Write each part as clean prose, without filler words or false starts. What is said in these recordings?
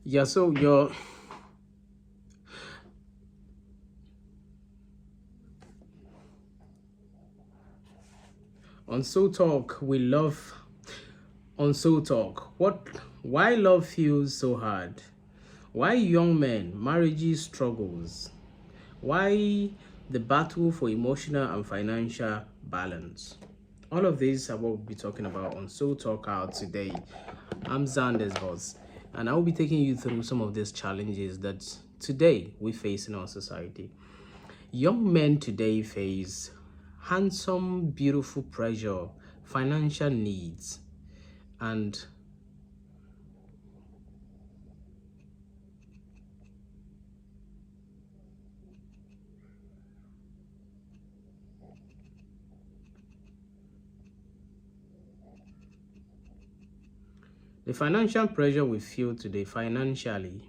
Yeah, so you're on So Talk. We love on So Talk. Why love feels so hard? Why young men, marriages struggles? Why the battle for emotional and financial balance? All of these are what we'll be talking about on So Talk Out today. I'm Xander's boss, and I will be taking you through some of these challenges that today we face in our society. Young men today face handsome, beautiful pressure, financial needs, and the financial pressure we feel today financially,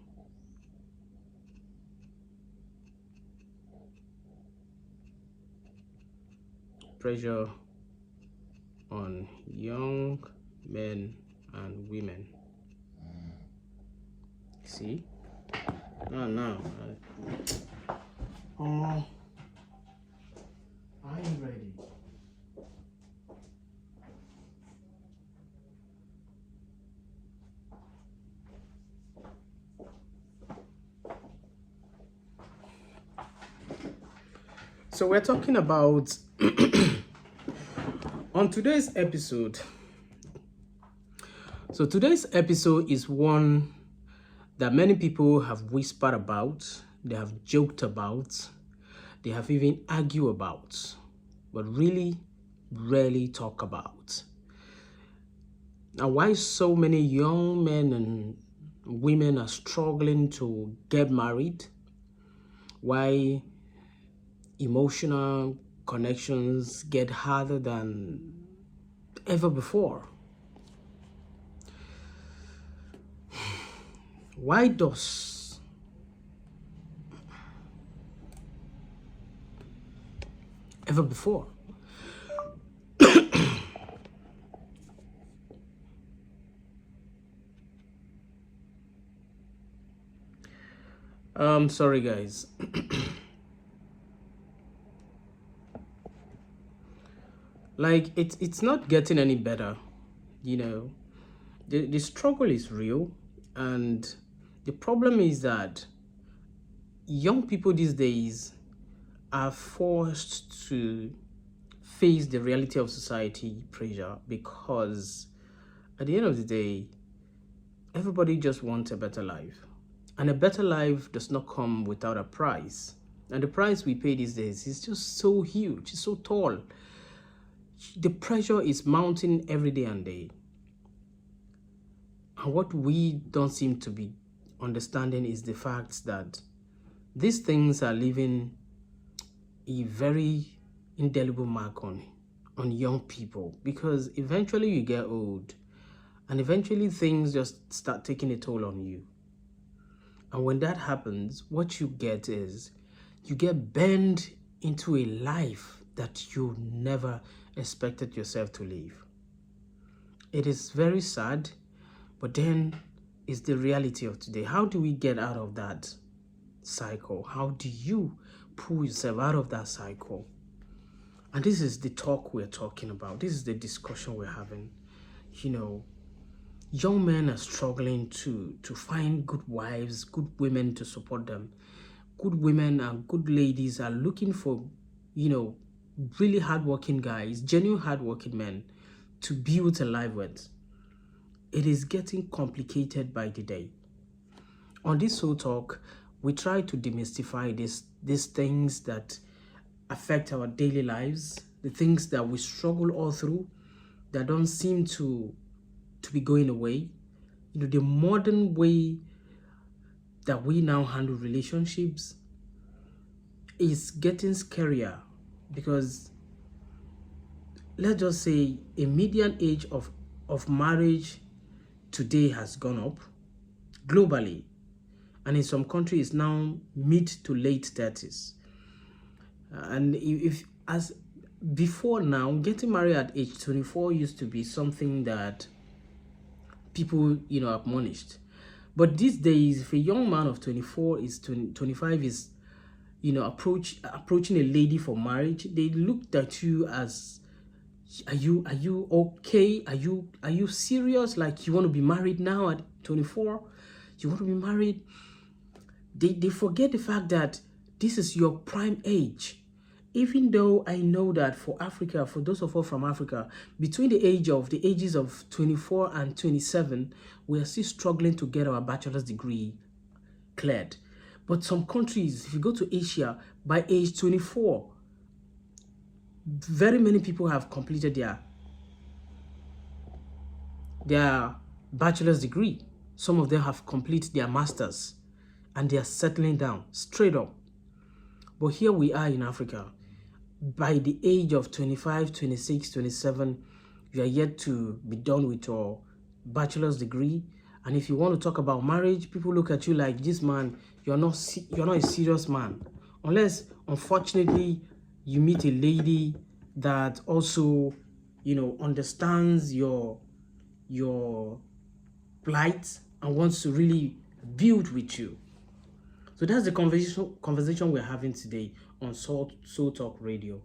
pressure on young men and women. See? No. Oh, are you ready? So we're talking about on today's episode. So today's episode is one that many people have whispered about, they have joked about, they have even argued about, but really rarely talk about. Now, why so many young men and women are struggling to get married? Why emotional connections get harder than ever before? Why does ever before? Sorry guys. Like it's not getting any better, you know. The struggle is real, and the problem is that young people these days are forced to face the reality of society pressure because at the end of the day, everybody just wants a better life. And a better life does not come without a price. And the price we pay these days is just so huge, it's so tall. The pressure is mounting every day and day. And what we don't seem to be understanding is the fact that these things are leaving a very indelible mark on young people, because eventually you get old and eventually things just start taking a toll on you. And when that happens, what you get is you get bent into a life that you never expected yourself to live. It is very sad, but then it's the reality of today. How do we get out of that cycle? How do you pull yourself out of that cycle? And this is the talk we're talking about. This is the discussion we're having. You know, young men are struggling to find good wives, good women to support them. Good women and good ladies are looking for, you know, really hardworking guys, genuine hardworking men to build a life with. It is getting complicated by the day. On this Soul Talk, we try to demystify these things that affect our daily lives, the things that we struggle all through, that don't seem to be going away. You know, the modern way that we now handle relationships is getting scarier because let's just say a median age of marriage today has gone up globally, and in some countries now mid to late 30s. And if as before now, getting married at age 24 used to be something that people, you know, admonished. But these days, if a young man of 24 is 25 is, approaching a lady for marriage, they looked at you as, are you okay? Are you serious? Like, you want to be married now at 24? You want to be married? They forget the fact that this is your prime age. Even though I know that for Africa, for those of us from Africa, between the ages of 24 and 27, we are still struggling to get our bachelor's degree cleared. But some countries, if you go to Asia, by age 24, very many people have completed their bachelor's degree. Some of them have completed their masters, and they are settling down straight up. But here we are in Africa. By the age of 25, 26, 27, you are yet to be done with your bachelor's degree. And if you want to talk about marriage, people look at you like, this man, you're not a serious man. Unless, unfortunately, you meet a lady that also, understands your plight and wants to really build with you. So that's the conversation we're having today on Soul Talk Radio.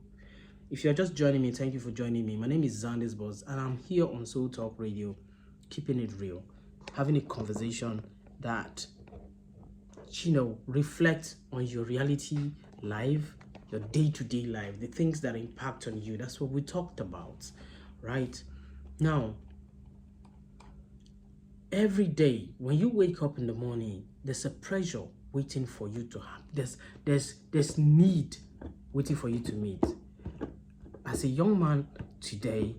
If you're just joining me, thank you for joining me. My name is Zandis Boss, and I'm here on Soul Talk Radio, keeping it real, having a conversation that, reflects on your reality life, your day-to-day life, the things that impact on you. That's what we talked about, right? Now, every day when you wake up in the morning, there's a pressure waiting for you to have. There's need waiting for you to meet. As a young man today,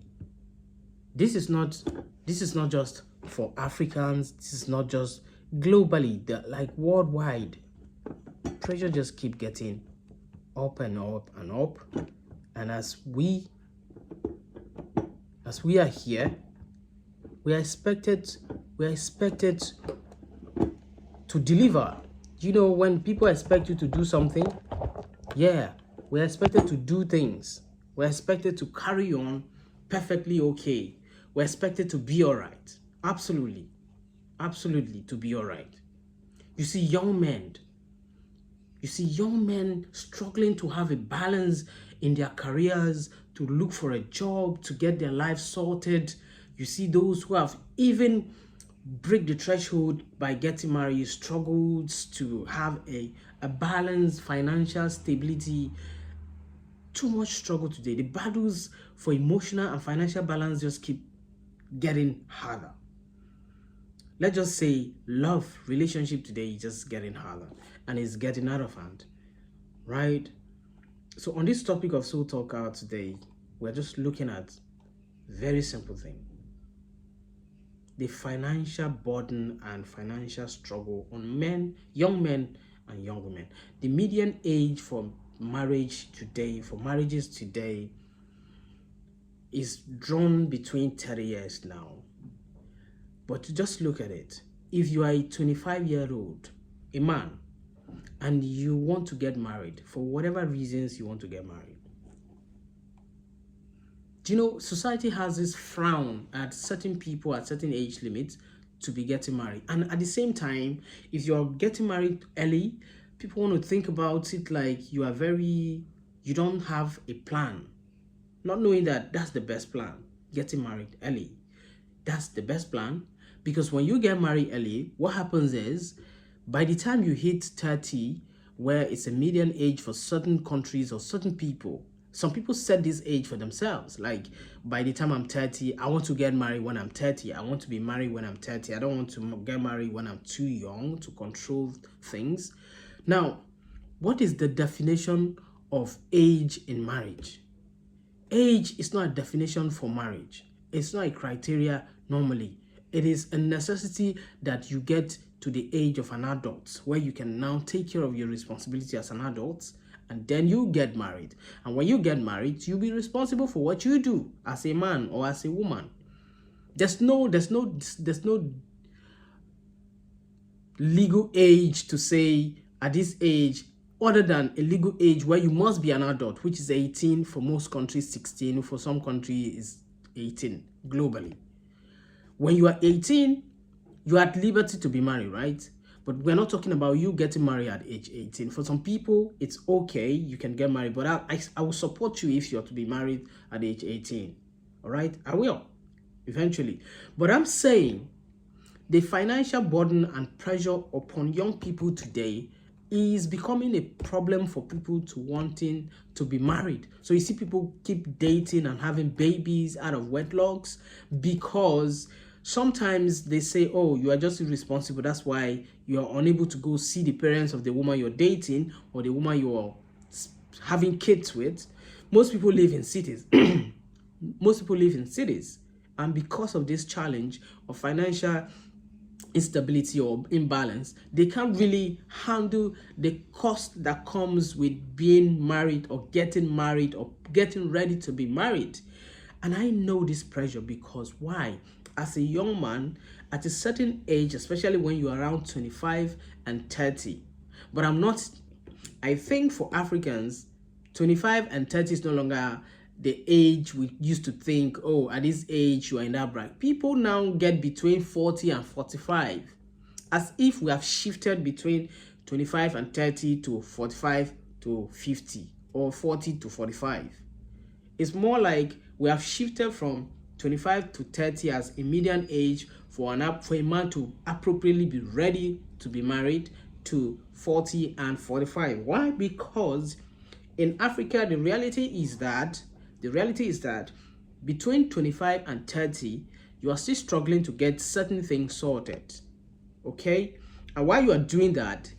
this is not just for Africans. This is not just globally, like worldwide. Pressure just keep getting up and up and up. And as we are here, we are expected to deliver. When people expect you to do something, we're expected to do things. We're expected to carry on perfectly okay. We're expected to be all right. Absolutely to be all right. You see young men struggling to have a balance in their careers, to look for a job, to get their life sorted. You see those who have even break the threshold by getting married, struggles to have a balanced financial stability. Too much struggle today. The battles for emotional and financial balance just keep getting harder. Let's just say love relationship today is just getting harder and it's getting out of hand, right? So on this topic of Soul Talk Out today, we're just looking at very simple thing: the financial burden and financial struggle on young men and young women. The median age for marriages today is drawn between 30 years now. But just look at it. If you are a 25-year-old, a man, and you want to get married, for whatever reasons you want to get married, society has this frown at certain people at certain age limits to be getting married. And at the same time, if you're getting married early, people want to think about it like you don't have a plan, not knowing that that's the best plan. Getting married early, that's the best plan, because when you get married early, what happens is, by the time you hit 30, where it's a median age for certain countries or certain people, some people set this age for themselves. Like, by the time I'm 30, I want to get married when I'm 30. I want to be married when I'm 30. I don't want to get married when I'm too young to control things. Now, what is the definition of age in marriage? Age is not a definition for marriage. It's not a criteria normally. It is a necessity that you get to the age of an adult, where you can now take care of your responsibility as an adult, and then you get married. And when you get married, you'll be responsible for what you do as a man or as a woman. There's no legal age to say at this age, other than a legal age where you must be an adult, which is 18 for most countries, 16 for some countries is 18 globally. When you are 18, you're at liberty to be married, right? But we're not talking about you getting married at age 18. For some people, it's okay, you can get married, but I will support you if you're to be married at age 18. All right? I will, eventually. But I'm saying the financial burden and pressure upon young people today is becoming a problem for people to wanting to be married. So you see people keep dating and having babies out of wedlocks because sometimes they say, oh, you are just irresponsible. That's why you are unable to go see the parents of the woman you're dating or the woman you're having kids with. Most people live in cities. Most people live in cities. And because of this challenge of financial instability or imbalance, they can't really handle the cost that comes with being married or getting ready to be married. And I know this pressure because why? As a young man, at a certain age, especially when you're around 25 and 30, but I think for Africans, 25 and 30 is no longer the age we used to think, oh, at this age you are in that bracket. People now get between 40 and 45, as if we have shifted between 25 and 30 to 45 to 50 or 40 to 45. It's more like we have shifted from 25 to 30 as a median age for a man to appropriately be ready to be married to 40 and 45. Why? Because in Africa, the reality is that between 25 and 30, you are still struggling to get certain things sorted. Okay? And while you are doing that,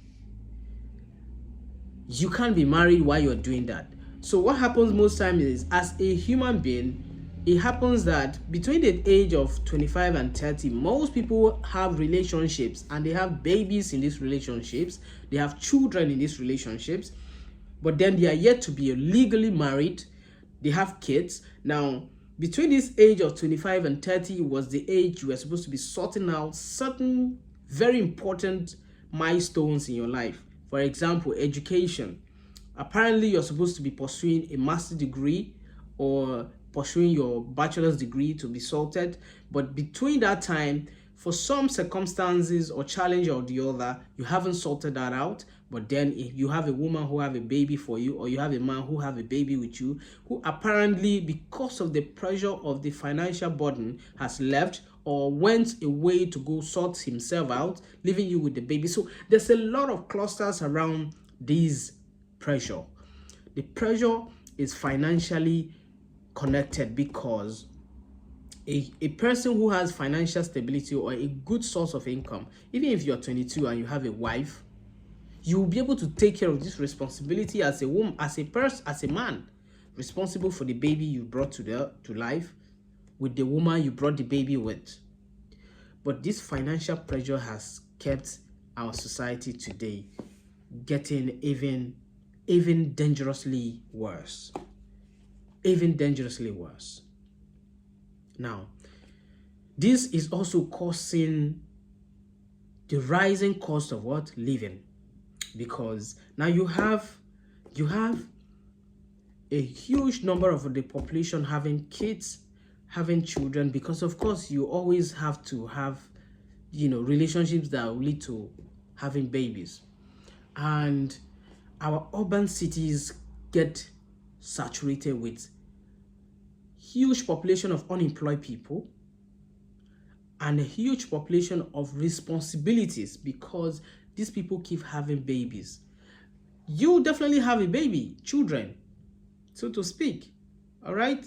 you can't be married while you're doing that. So what happens most times is, as a human being, it happens that between the age of 25 and 30, most people have relationships and they have babies in these relationships. They have children in these relationships, but then they are yet to be legally married. They have kids. Now, between this age of 25 and 30 was the age you were supposed to be sorting out certain very important milestones in your life. For example, education. Apparently, you're supposed to be pursuing a master's degree or pursuing your bachelor's degree to be sorted. But between that time, for some circumstances or challenge or the other, you haven't sorted that out. But then if you have a woman who have a baby for you, or you have a man who have a baby with you, who apparently, because of the pressure of the financial burden, has left or went away to go sort himself out, leaving you with the baby. So there's a lot of clusters around this pressure. The pressure is financially connected because a person who has financial stability or a good source of income, even if you're 22 and you have a wife, you will be able to take care of this responsibility as a woman, as a man, responsible for the baby you brought to life with the woman you brought the baby with. But this financial pressure has kept our society today getting even dangerously worse. Even dangerously worse. Now, this is also causing the rising cost of what? Living. Because now you have a huge number of the population having kids, having children, because of course you always have to have, relationships that will lead to having babies. And our urban cities get saturated with huge population of unemployed people and a huge population of responsibilities because these people keep having babies. You definitely have a baby, children, so to speak. All right?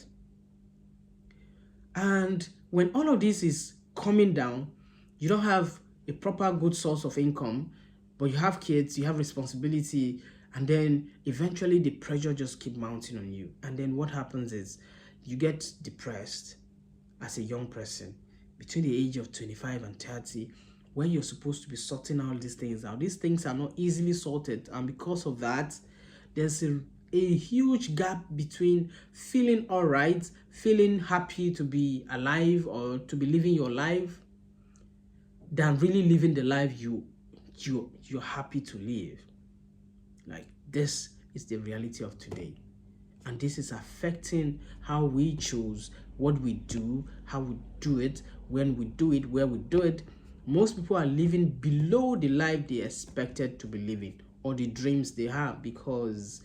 And when all of this is coming down, you don't have a proper good source of income, but you have kids, you have responsibility, and then eventually the pressure just keep mounting on you. And then what happens is you get depressed as a young person between the age of 25 and 30, when you're supposed to be sorting all these things out. These things are not easily sorted, and because of that, there's a huge gap between feeling all right, feeling happy to be alive or to be living your life, than really living the life you're happy to live. Like, this is the reality of today. And this is affecting how we choose what we do, how we do it, when we do it, where we do it. most people are living below the life they expected to be living or the dreams they have, because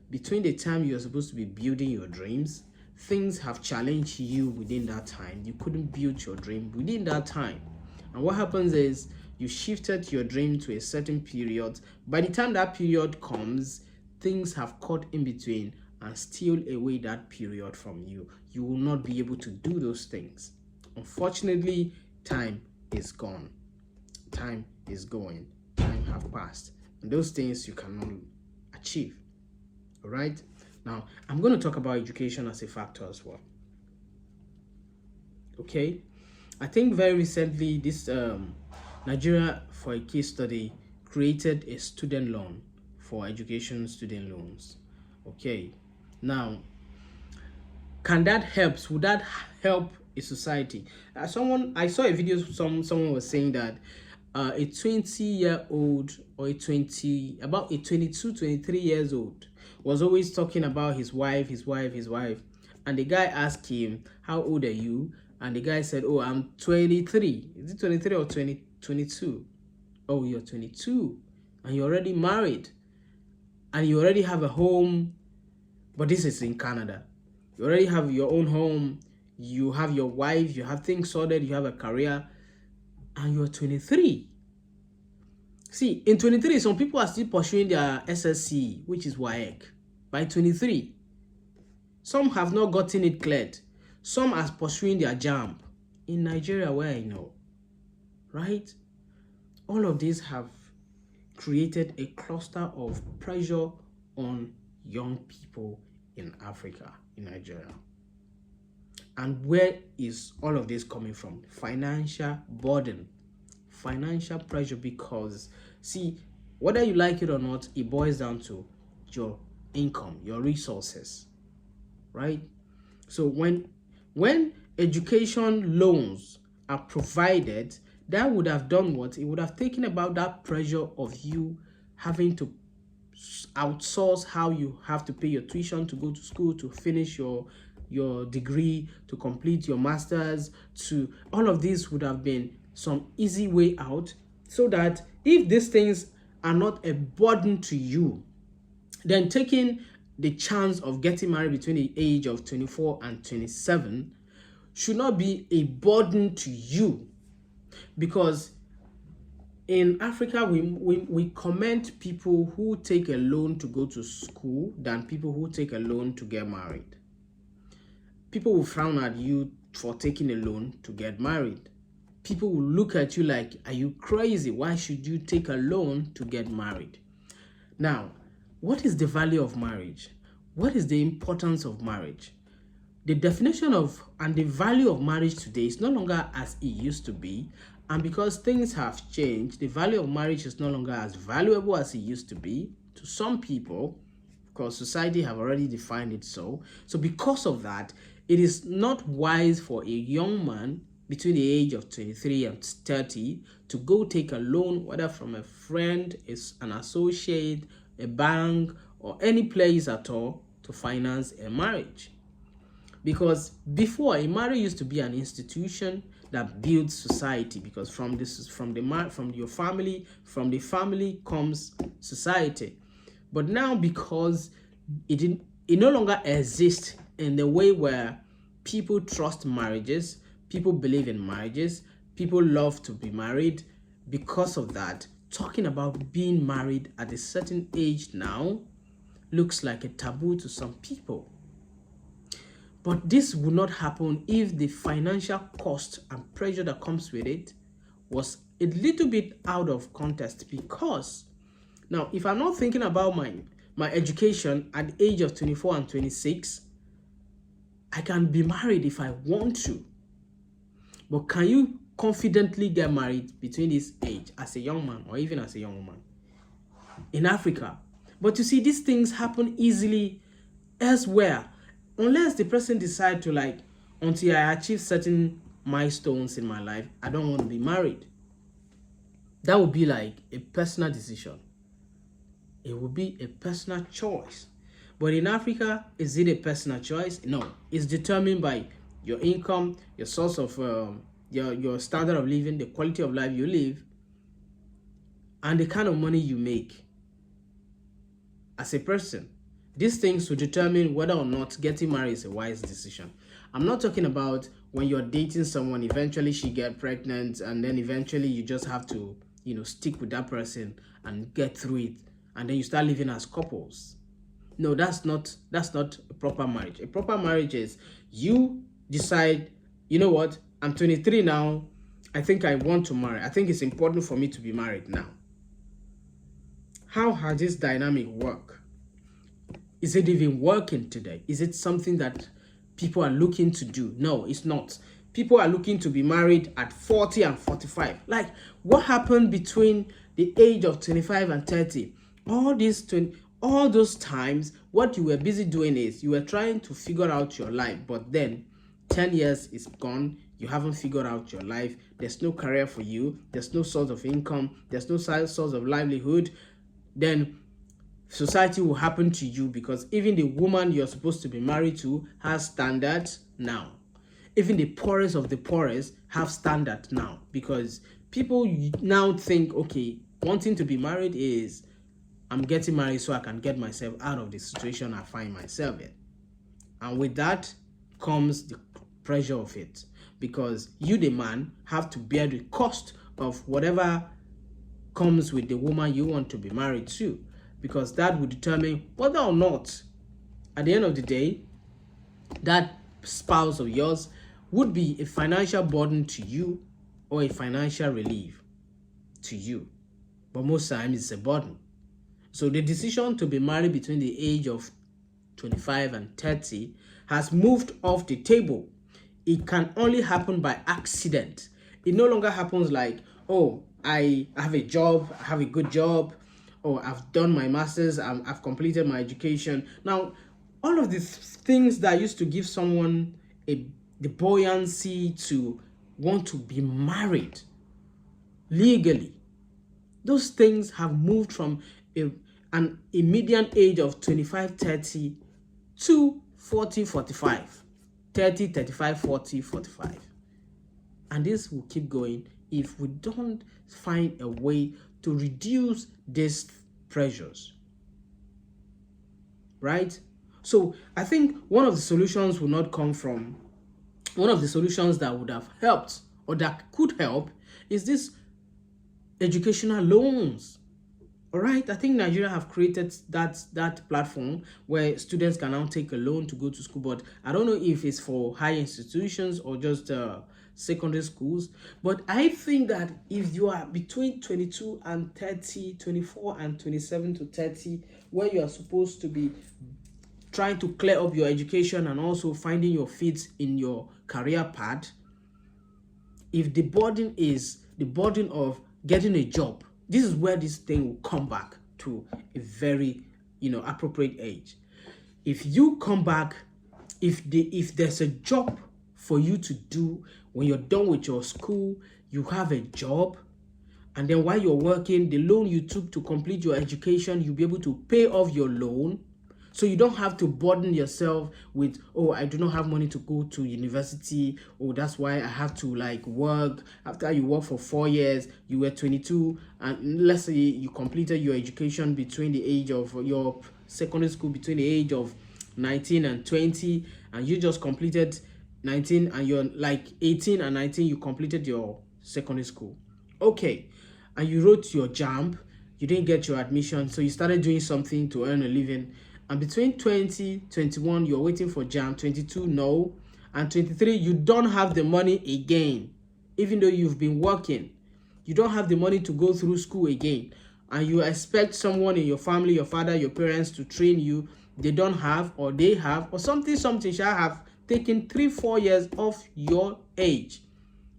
between the time you're supposed to be building your dreams, things have challenged you within that time. You couldn't build your dream within that time. And what happens is you shifted your dream to a certain period. By the time that period comes, things have caught in between and steal away that period from you. You will not be able to do those things. Unfortunately, time is gone. Time is going. Time have passed. And those things you cannot achieve. All right? Now, I'm going to talk about education as a factor as well. Okay? I think very recently, this Nigeria, for a case study, created a student loan for education student loans. Okay? Now, can that help? Would that help a society? I saw a video, someone was saying that a 20-year-old or about a 22, 23 years old was always talking about his wife. And the guy asked him, how old are you? And the guy said, oh, I'm 23. Is it 23 or 22? Oh, you're 22. And you're already married. And you already have a home. But this is in Canada. You already have your own home. You have your wife. You have things sorted. You have a career. And you're 23. See, in 23, some people are still pursuing their SSC, which is WAEC, by 23. Some have not gotten it cleared. Some are pursuing their JAMB. In Nigeria, where I know, right? All of these have created a cluster of pressure on young people in Africa, in Nigeria. And where is all of this coming from? Financial burden, financial pressure, because see, whether you like it or not, it boils down to your income, your resources, right? So when education loans are provided, that would have done what? It would have taken about that pressure of you having to outsource how you have to pay your tuition to go to school, to finish your degree, to complete your master's, to all of this would have been some easy way out, so that if these things are not a burden to you, then taking the chance of getting married between the age of 24 and 27 should not be a burden to you. Because in Africa, we commend people who take a loan to go to school than people who take a loan to get married. People will frown at you for taking a loan to get married. People will look at you like, are you crazy? Why should you take a loan to get married? Now, what is the value of marriage? What is the importance of marriage? The definition of and the value of marriage today is no longer as it used to be. And because things have changed, the value of marriage is no longer as valuable as it used to be to some people, because society have already defined it so. So because of that, it is not wise for a young man between the age of 23 and 30 to go take a loan, whether from a friend, an associate, a bank, or any place at all, to finance a marriage. Because before, a marriage used to be an institution that builds society, because from the family comes society. But now, because it no longer exists in the way where people trust marriages, people believe in marriages, people love to be married. Because of that, talking about being married at a certain age now looks like a taboo to some people. But this would not happen if the financial cost and pressure that comes with it was a little bit out of context. Because now, if I'm not thinking about my education at the age of 24 and 26, I can be married if I want to. But can you confidently get married between this age as a young man or even as a young woman in Africa? But you see, these things happen easily elsewhere, unless the person decide to, like, until I achieve certain milestones in my life, I don't want to be married. That would be like a personal decision. It would be a personal choice. But in Africa, is it a personal choice? No, it's determined by your income, your source of your standard of living, the quality of life you live, and the kind of money you make as a person. These things will determine whether or not getting married is a wise decision. I'm not talking about when you're dating someone, eventually she get pregnant, and then eventually you just have to, stick with that person and get through it, and then you start living as couples. No, that's not a proper marriage. A proper marriage is you decide, you know what, I'm 23 now, I think I want to marry. I think it's important for me to be married now. How has this dynamic work? Is it even working today? Is it something that people are looking to do? No, it's not. People are looking to be married at 40 and 45. Like, what happened between the age of 25 and 30? All those times, what you were busy doing is you were trying to figure out your life, but then 10 years is gone. You haven't figured out your life. There's no career for you. There's no source of income. There's no source of livelihood. Then society will happen to you, because even the woman you're supposed to be married to has standards now. Even the poorest of the poorest have standards now, because people now think, okay, wanting to be married is, I'm getting married so I can get myself out of the situation I find myself in. And with that comes the pressure of it, because you, the man, have to bear the cost of whatever comes with the woman you want to be married to, because that will determine whether or not, at the end of the day, that spouse of yours would be a financial burden to you or a financial relief to you. But most times it's a burden. So the decision to be married between the age of 25 and 30 has moved off the table. It can only happen by accident. It no longer happens like, oh, I have a job, I have a good job, or I've done my master's, I've completed my education. Now, all of these things that used to give someone the buoyancy to want to be married legally, those things have moved from a median age of 25, 30 to 40, 45. 30, 35, 40, 45. And this will keep going if we don't find a way to reduce these pressures. Right? So I think one of the solutions will not come from, one of the solutions that would have helped or that could help is this educational loans. All right, I think Nigeria have created that platform where students can now take a loan to go to school, but I don't know if it's for higher institutions or just secondary schools. But I think that if you are between 22 and 30, 24 and 27 to 30, where you are supposed to be trying to clear up your education and also finding your feet in your career path, if the burden is the burden of getting a job, this is where this thing will come back to a very, appropriate age. If you come back, if there's a job for you to do when you're done with your school, you have a job, and then while you're working, the loan you took to complete your education, you'll be able to pay off your loan. So you don't have to burden yourself with, oh, I do not have money to go to university. Oh, that's why I have to work. After you work for 4 years, you were 22, and let's say you completed your education between the age of your secondary school, between the age of 19 and 20, and you just completed 19, and you're 18 and 19, you completed your secondary school. Okay, and you wrote your JAMB, you didn't get your admission, so you started doing something to earn a living. And between 20, 21, you're waiting for JAMB, 22, no, and 23, you don't have the money again. Even though you've been working, you don't have the money to go through school again. And you expect someone in your family, your father, your parents to train you. They don't have, or they have, or something shall have taken 3-4 years off your age.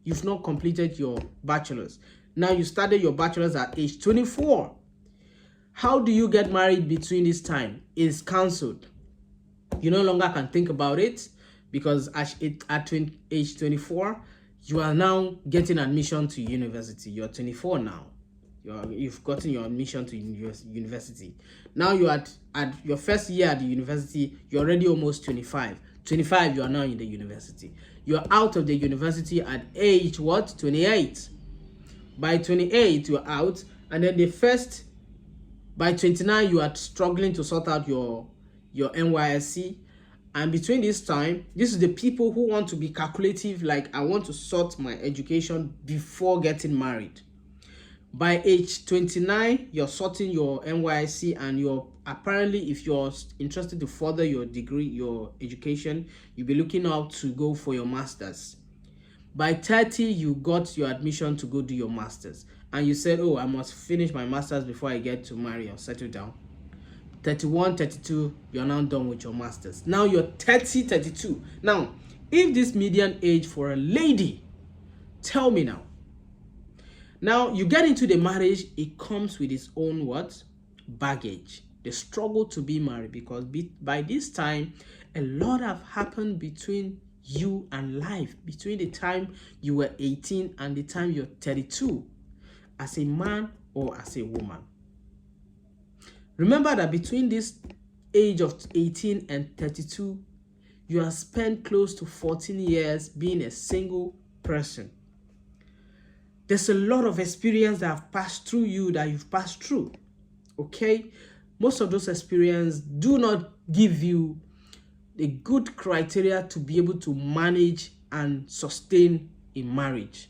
You've not completed your bachelor's. Now you started your bachelor's at age 24. How do you get married between this time? It's cancelled. You no longer can think about it, because at age 24, you are now getting admission to university. You're 24 now. You've gotten your admission to university. Now you're at your first year at the university, you're already almost 25. 25, you are now in the university. You are out of the university at age what? 28. By 28, you are out, and then by 29, you are struggling to sort out your NYSC. And between this time, this is the people who want to be calculative, like I want to sort my education before getting married. By age 29, you're sorting your NYSC, and you're apparently, if you're interested to further your degree, your education, you'll be looking out to go for your master's. By 30, you got your admission to go do your master's, and you said, oh, I must finish my master's before I get to marry or settle down. 31, 32, you're now done with your master's. Now you're 30, 32. Now, if this median age for a lady, tell me now. Now, you get into the marriage, it comes with its own what? Baggage. The struggle to be married, because by this time, a lot have happened between you and life, between the time you were 18 and the time you're 32, as a man or as a woman. Remember that between this age of 18 and 32, you have spent close to 14 years being a single person. There's a lot of experience that have passed through you, that you've passed through. Okay? Most of those experiences do not give you a good criteria to be able to manage and sustain a marriage.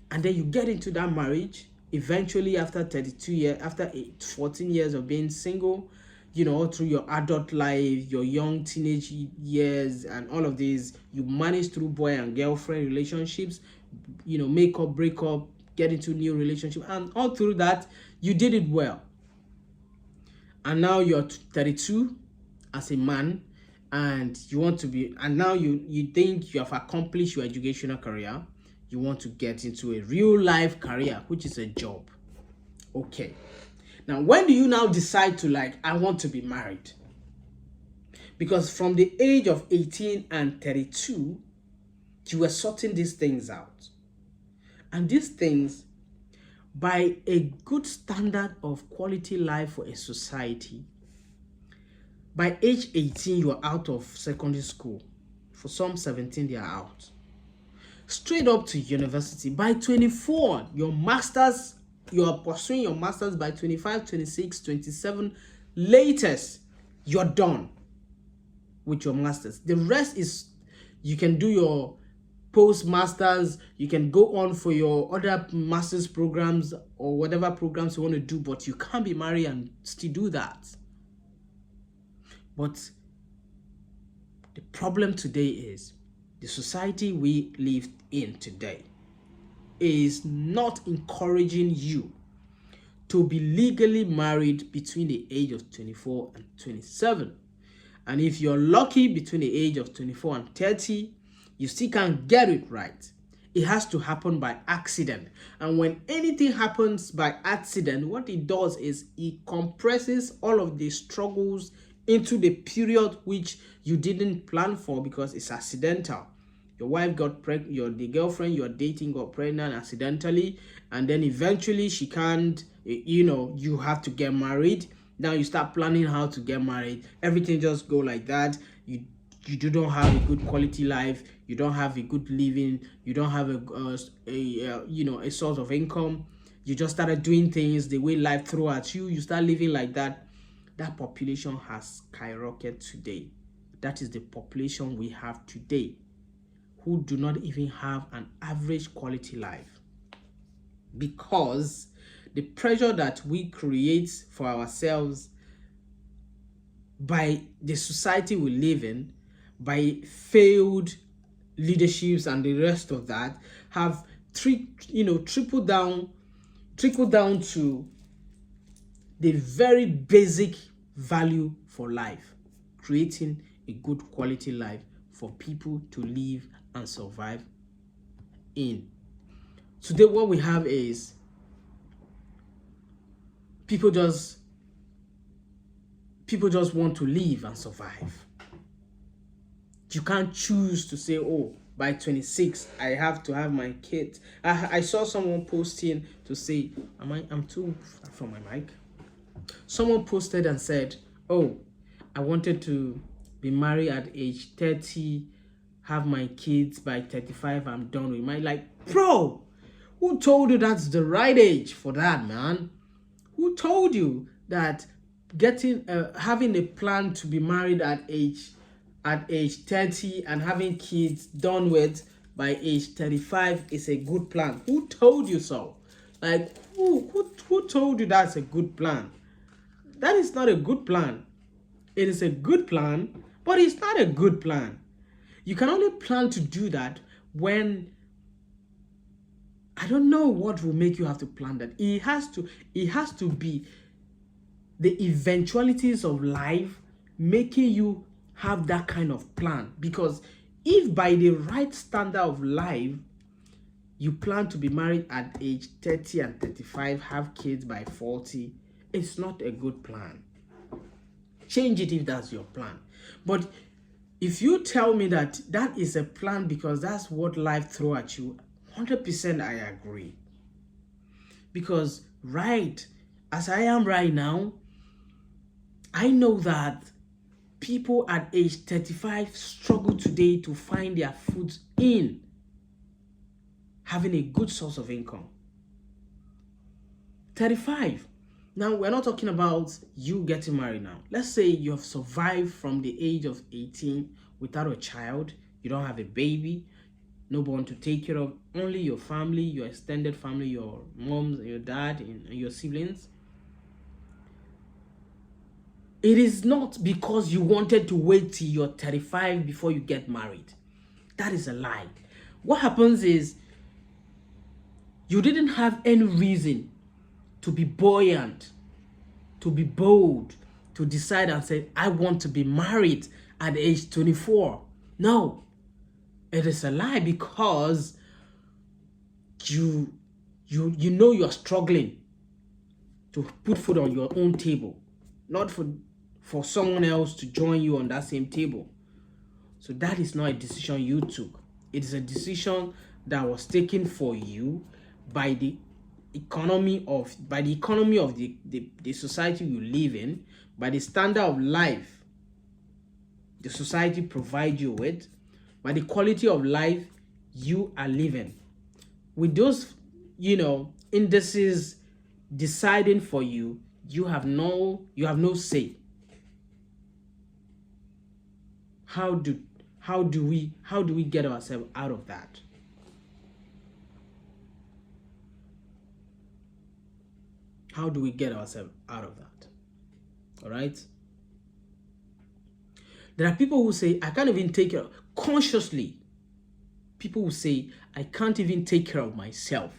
And then you get into that marriage, eventually after 32 years, after 14 years of being single, you know, through your adult life, your young teenage years, and all of these, you manage through boy and girlfriend relationships, you know, make up, break up, get into new relationship, and all through that, you did it well. And now you're 32 as a man, and you want to be, and now you think you have accomplished your educational career. You want to get into a real life career, which is a job. Okay. Now, when do you now decide to, like, I want to be married? Because from the age of 18 and 32, you were sorting these things out. And these things, by a good standard of quality life for a society, by age 18, you are out of secondary school. For some, 17, they are out. Straight up to university. By 24, your master's, you are pursuing your master's. By 25, 26, 27, latest, you're done with your master's. The rest is, you can do your post-masters, you can go on for your other master's programs or whatever programs you want to do, but you can't be married and still do that. But the problem today is, the society we live in today is not encouraging you to be legally married between the age of 24 and 27. And if you're lucky between the age of 24 and 30, you still can't get it right. It has to happen by accident. And when anything happens by accident, what it does is it compresses all of the struggles into the period which you didn't plan for, because it's accidental. Your wife got pregnant, the girlfriend you're dating got pregnant accidentally, and then eventually she can't, you have to get married. Now you start planning how to get married. Everything just go like that. You don't have a good quality life. You don't have a good living. You don't have a source of income. You just started doing things the way life threw at you. You start living like that. That population has skyrocketed today. That is the population we have today, who do not even have an average quality life, because the pressure that we create for ourselves by the society we live in, by failed leaderships and the rest of that, have trickled down to the very basic value for life, creating a good quality life for people to live and survive in. Today, what we have is people just want to live and survive. You can't choose to say, oh, by 26 I have to have my kids. I saw someone posting to say, I'm too far from my mic. Someone posted and said, oh, I wanted to be married at age 30, have my kids by 35, I'm done with my, like, bro, who told you that's the right age for that, man? Who told you that having a plan to be married at age 30 and having kids done with by age 35 is a good plan? Who told you so? Like, who told you that's a good plan? That is not a good plan. It is a good plan, but it's not a good plan. You can only plan to do that when, I don't know what will make you have to plan that. It has to be the eventualities of life making you have that kind of plan. Because if by the right standard of life, you plan to be married at age 30 and 35, have kids by 40, it's not a good plan. Change it if that's your plan. But if you tell me that that is a plan because that's what life throw at you, 100% I agree. Because right as I am right now, I know that people at age 35 struggle today to find their foot in having a good source of income. 35. Now, we're not talking about you getting married now. Let's say you have survived from the age of 18 without a child. You don't have a baby, no one to take care of, only your family, your extended family, your mom, your dad, and your siblings. It is not because you wanted to wait till you're 35 before you get married. That is a lie. What happens is you didn't have any reason to be buoyant, to be bold, to decide and say, I want to be married at age 24. No, it is a lie because you know you're struggling to put food on your own table, not for someone else to join you on that same table. So that is not a decision you took. It is a decision that was taken for you by the economy of the society you live in, by the standard of life the society provides you with, by the quality of life you are living. With those, indices deciding for you, you have no say. How do we get ourselves out of that? How do we get ourselves out of that? All right. There are people who say, I can't even take care consciously. People who say, I can't even take care of myself.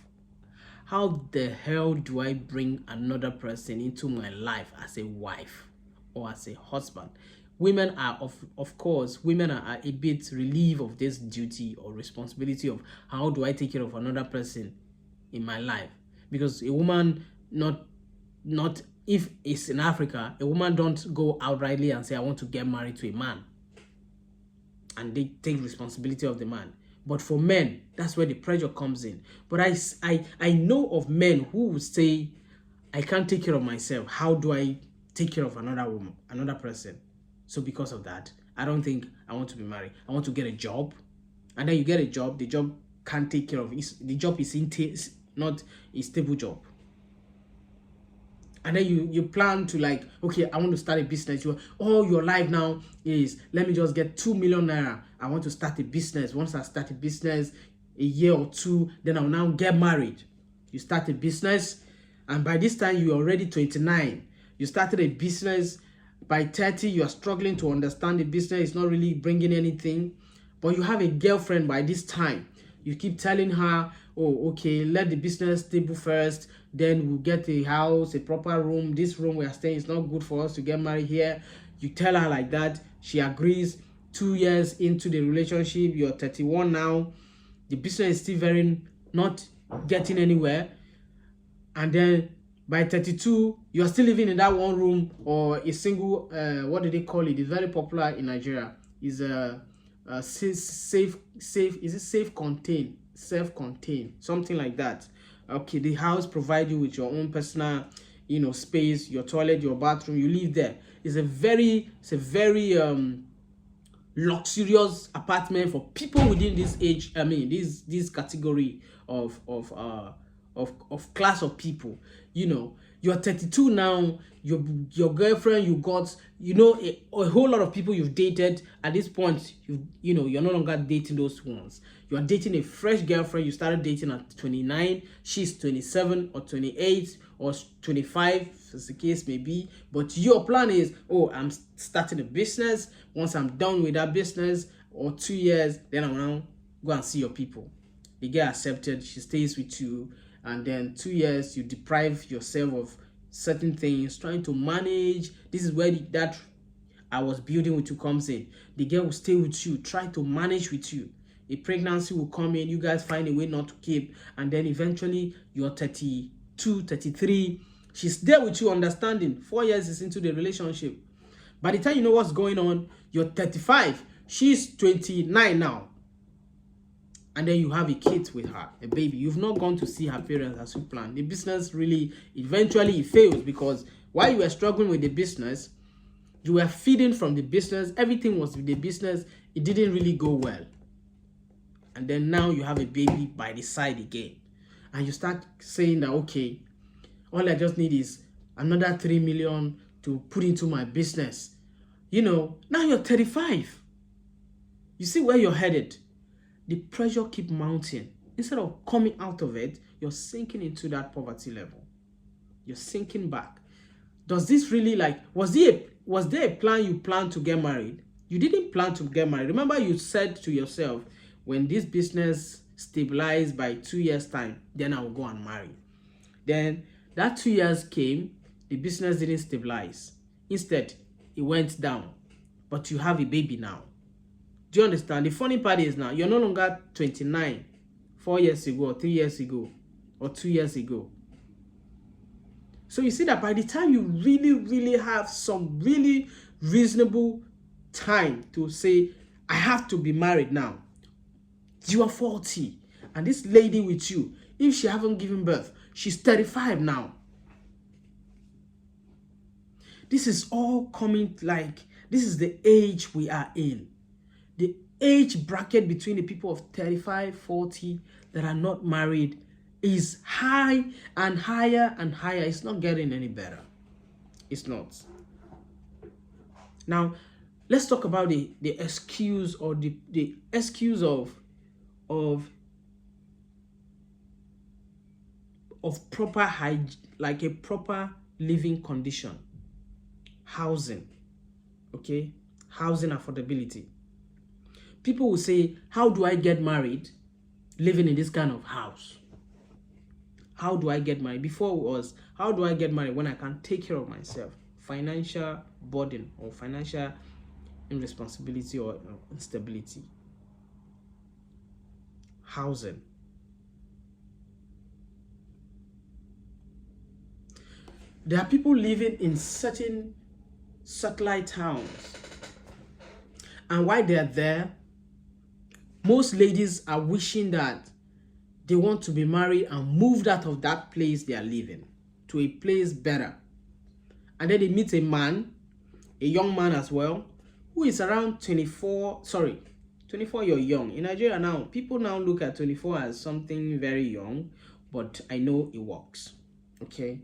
How the hell do I bring another person into my life as a wife or as a husband? Women are, of course, women are a bit relieved of this duty or responsibility of how do I take care of another person in my life? Because a woman, not if it's in Africa, a woman don't go outrightly and say, I want to get married to a man. And they take responsibility of the man. But for men, that's where the pressure comes in. But I know of men who would say, I can't take care of myself. How do I take care of another woman, another person? So because of that, I don't think I want to be married. I want to get a job. And then you get a job, the job can't take care of it. The job is not a stable job. And then you plan to like, okay, I want to start a business. All your life now is, let me just get 2 million naira. I want to start a business. Once I start a business, a year or two, then I'll now get married. You start a business, and by this time you're already 29. You started a business. By 30, you are struggling to understand the business. It's not really bringing anything. But you have a girlfriend by this time. You keep telling her, oh, okay, let the business stable first. Then we'll get a house, a proper room. This room we are staying is not good for us to get married here. You tell her like that. She agrees. 2 years into the relationship, you're 31 now. The business is still not getting anywhere. And then by 32, you're still living in that one room or a single, what do they call it? It's very popular in Nigeria. It's self-contained, something like that. Okay, the house provides you with your own personal, space, your toilet, your bathroom. You live there. It's a very luxurious apartment for people within this age, I mean this category of class of people. You know, you're 32 now, your girlfriend you got, you know, a whole lot of people you've dated at this point. You know, you're no longer dating those ones. You are dating a fresh girlfriend you started dating at 29. She's 27 or 28 or 25, as the case may be. But your plan is, oh, I'm starting a business. Once I'm done with that business, or 2 years, then I'm gonna go and see your people. They get accepted, she stays with you, and then 2 years you deprive yourself of certain things, trying to manage. This is where that I was building with you comes in. The girl will stay with you, try to manage with you. A pregnancy will come in, you guys find a way not to keep, and then eventually you're 32, 33. She's there with you, understanding. 4 years is into the relationship. By the time you know what's going on, you're 35. She's 29 now. And then you have a kid with her, a baby. You've not gone to see her parents as you planned. The business really, eventually it fails, because while you were struggling with the business, you were feeding from the business. Everything was with the business. It didn't really go well. And then now you have a baby by the side again. And you start saying that, okay, all I just need is another 3 million to put into my business. You know, now you're 35. You see where you're headed. The pressure keep mounting. Instead of coming out of it, you're sinking into that poverty level. You're sinking back. Does this really, like, was there a plan you planned to get married? You didn't plan to get married. Remember, you said to yourself, when this business stabilized by 2 years time, then I will go and marry. Then that 2 years came, the business didn't stabilize. Instead, it went down. But you have a baby now. Do you understand? The funny part is now, you're no longer 29, 4 years ago, or 3 years ago, or 2 years ago. So you see that by the time you really have some really reasonable time to say, I have to be married now, you are 40. And this lady with you, if she haven't given birth, she's 35 now. This is all coming, like, this is the age we are in. The age bracket between the people of 35, 40 that are not married is high and higher and higher. It's not getting any better. It's not. Now, let's talk about the excuse, or the excuse of proper hygiene, like a proper living condition. Housing. Okay? Housing affordability. People will say, how do I get married living in this kind of house? How do I get married? Before it was, how do I get married when I can take care of myself? Financial burden or financial irresponsibility or instability. Housing. There are people living in certain satellite towns. And while they're there, most ladies are wishing that they want to be married and moved out of that place they are living to a place better. And then they meet a man, a young man as well, who is around 24, you're young. In Nigeria now, people now look at 24 as something very young, but I know it works, okay?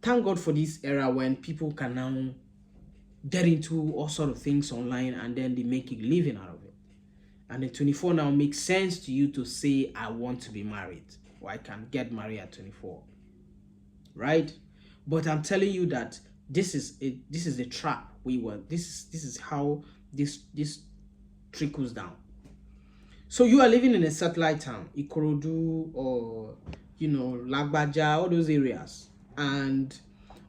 Thank God for this era when people can now get into all sort of things online and then they make a living out of it. And the 24 now makes sense to you to say, I want to be married, or I can get married at 24, right? But I'm telling you that this is a trap. This is how this trickles down. So you are living in a satellite town, Ikorodu, or Lagbaja, all those areas, and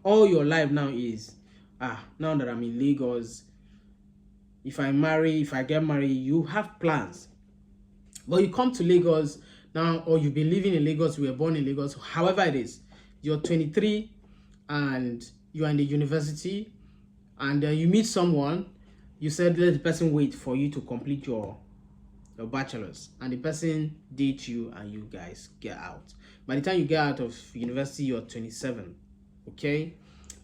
all your life now is, now that I'm in Lagos, if I get married, you have plans. But you come to Lagos now, or you've been living in Lagos, you were born in Lagos, however it is, you're 23 and you're in the university, and you meet someone, you said let the person wait for you to complete your bachelor's, and the person dates you and you guys get out. By the time you get out of university, you're 27, okay?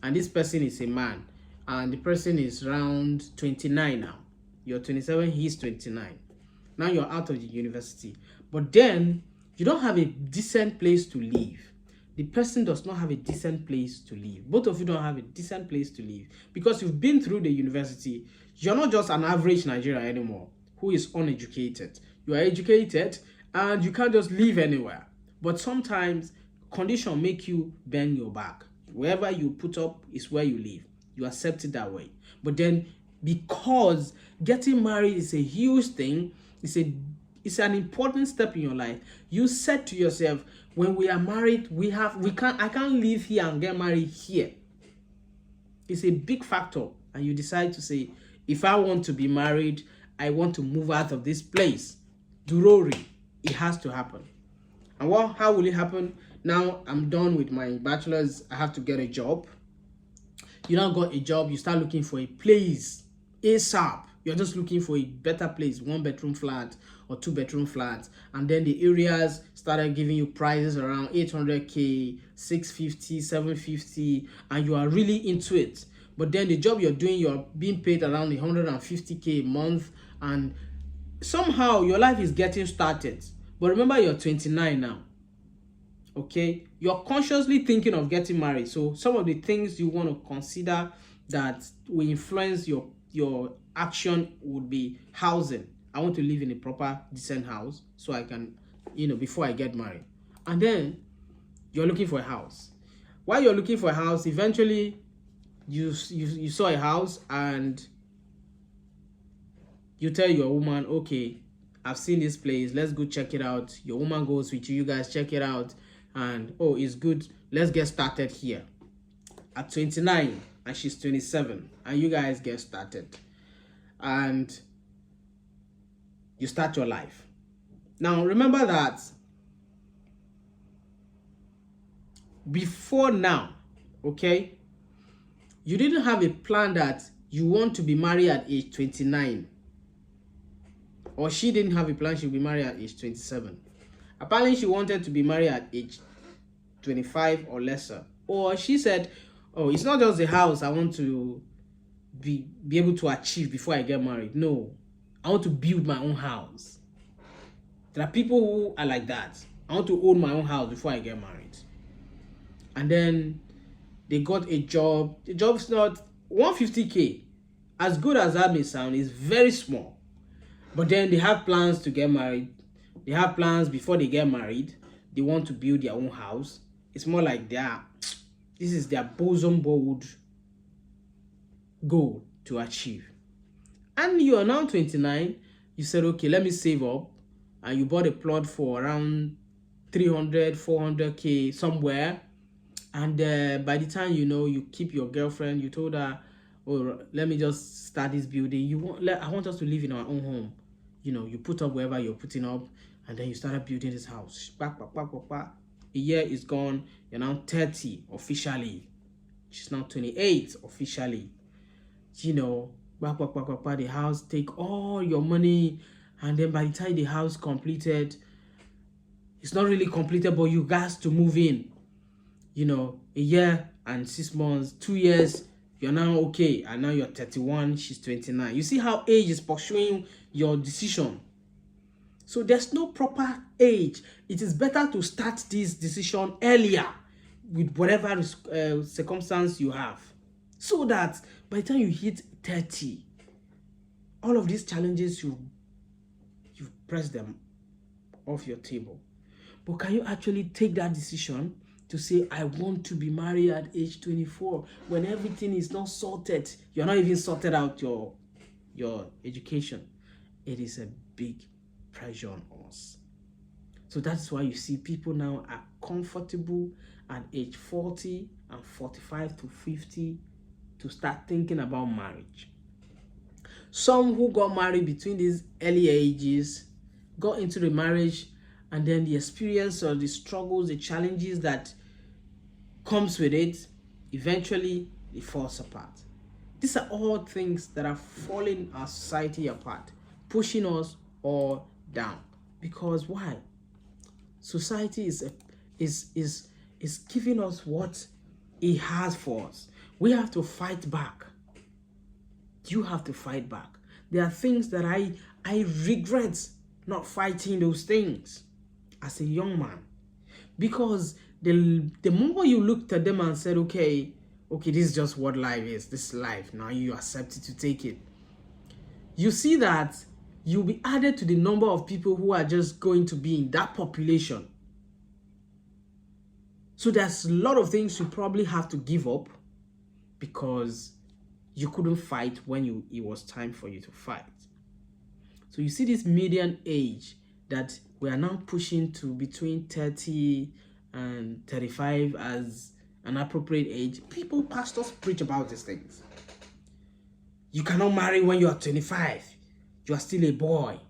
And this person is a man, and the person is around 29 now. You're 27, he's 29. Now you're out of the university. But then you don't have a decent place to live. The person does not have a decent place to live. Both of you don't have a decent place to live because you've been through the university. You're not just an average Nigerian anymore who is uneducated. You are educated and you can't just live anywhere. But sometimes conditions make you bend your back. Wherever you put up is where you live. You accept it that way. But then because getting married is a huge thing, it's an important step in your life. You said to yourself, when we are married, I can't live here and get married here. It's a big factor. And you decide to say, if I want to be married, I want to move out of this place. Durori, it has to happen. And how will it happen? Now I'm done with my bachelor's. I have to get a job. You now got a job. You start looking for a place ASAP. You're just looking for a better place, 1-bedroom flat or 2-bedroom flat. And then the areas started giving you prices around 800K, 650, 750, and you are really into it. But then the job you're doing, you're being paid around 150K a month, and somehow your life is getting started. But remember, you're 29 now. Okay? You're consciously thinking of getting married. So some of the things you want to consider that will influence your action would be housing. I want to live in a proper, decent house so I can, before I get married. And then you're looking for a house. While you're looking for a house, eventually you saw a house and you tell your woman, okay, I've seen this place, let's go check it out. Your woman goes with you, you guys check it out, and oh, it's good, let's get started here. At 29 and she's 27, and you guys get started and you start your life. Now remember that before now, okay, you didn't have a plan that you want to be married at age 29, or she didn't have a plan she'll be married at age 27. Apparently she wanted to be married at age 25 or lesser, or she said, oh, it's not just the house I want to be able to achieve before I get married. No, I want to build my own house. There are people who are like that. I want to own my own house before I get married. And then they got a job. The job's not 150K. As good as that may sound, is very small. But then they have plans to get married. They have plans before they get married. They want to build their own house. It's more like this is their bosom bold goal to achieve. And you are now 29. You said, okay, let me save up. And you bought a plot for around 300, 400K somewhere. And by the time you keep your girlfriend, you told her, oh, let me just start this building. I want us to live in our own home. You put up wherever you're putting up, and then you started building this house. A year is gone. You're now 30 officially. She's now 28 officially. The house take all your money, and then by the time the house completed, it's not really completed, but you guys to move in. A year and 6 months, 2 years, you're now okay, and now you're 31, she's 29. You see how age is pursuing your decision. So there's no proper age. It is better to start this decision earlier with whatever circumstance you have, so that by the time you hit 30, all of these challenges, you've pressed them off your table. But can you actually take that decision to say, I want to be married at age 24, when everything is not sorted? You're not even sorted out your education. It is a big pressure on us. So that's why you see people now are comfortable at age 40 and 45 to 50 to start thinking about marriage. Some who got married between these early ages got into the marriage, and then the experience or the struggles, the challenges that comes with it, eventually it falls apart. These are all things that are falling our society apart, pushing us all down. Because why? Society is giving us what it has for us. We have to fight back. You have to fight back. there are things that I regret not fighting those things as a young man, because the more you looked at them and said, okay, this is just what life is. This is life. Now you accept it to take it. You see that you'll be added to the number of people who are just going to be in that population. So there's a lot of things you probably have to give up because you couldn't fight when it was time for you to fight. So you see this median age that we are now pushing to between 30 and 35 as an appropriate age. Pastors preach about these things. You cannot marry when you are 25. You are still a boy.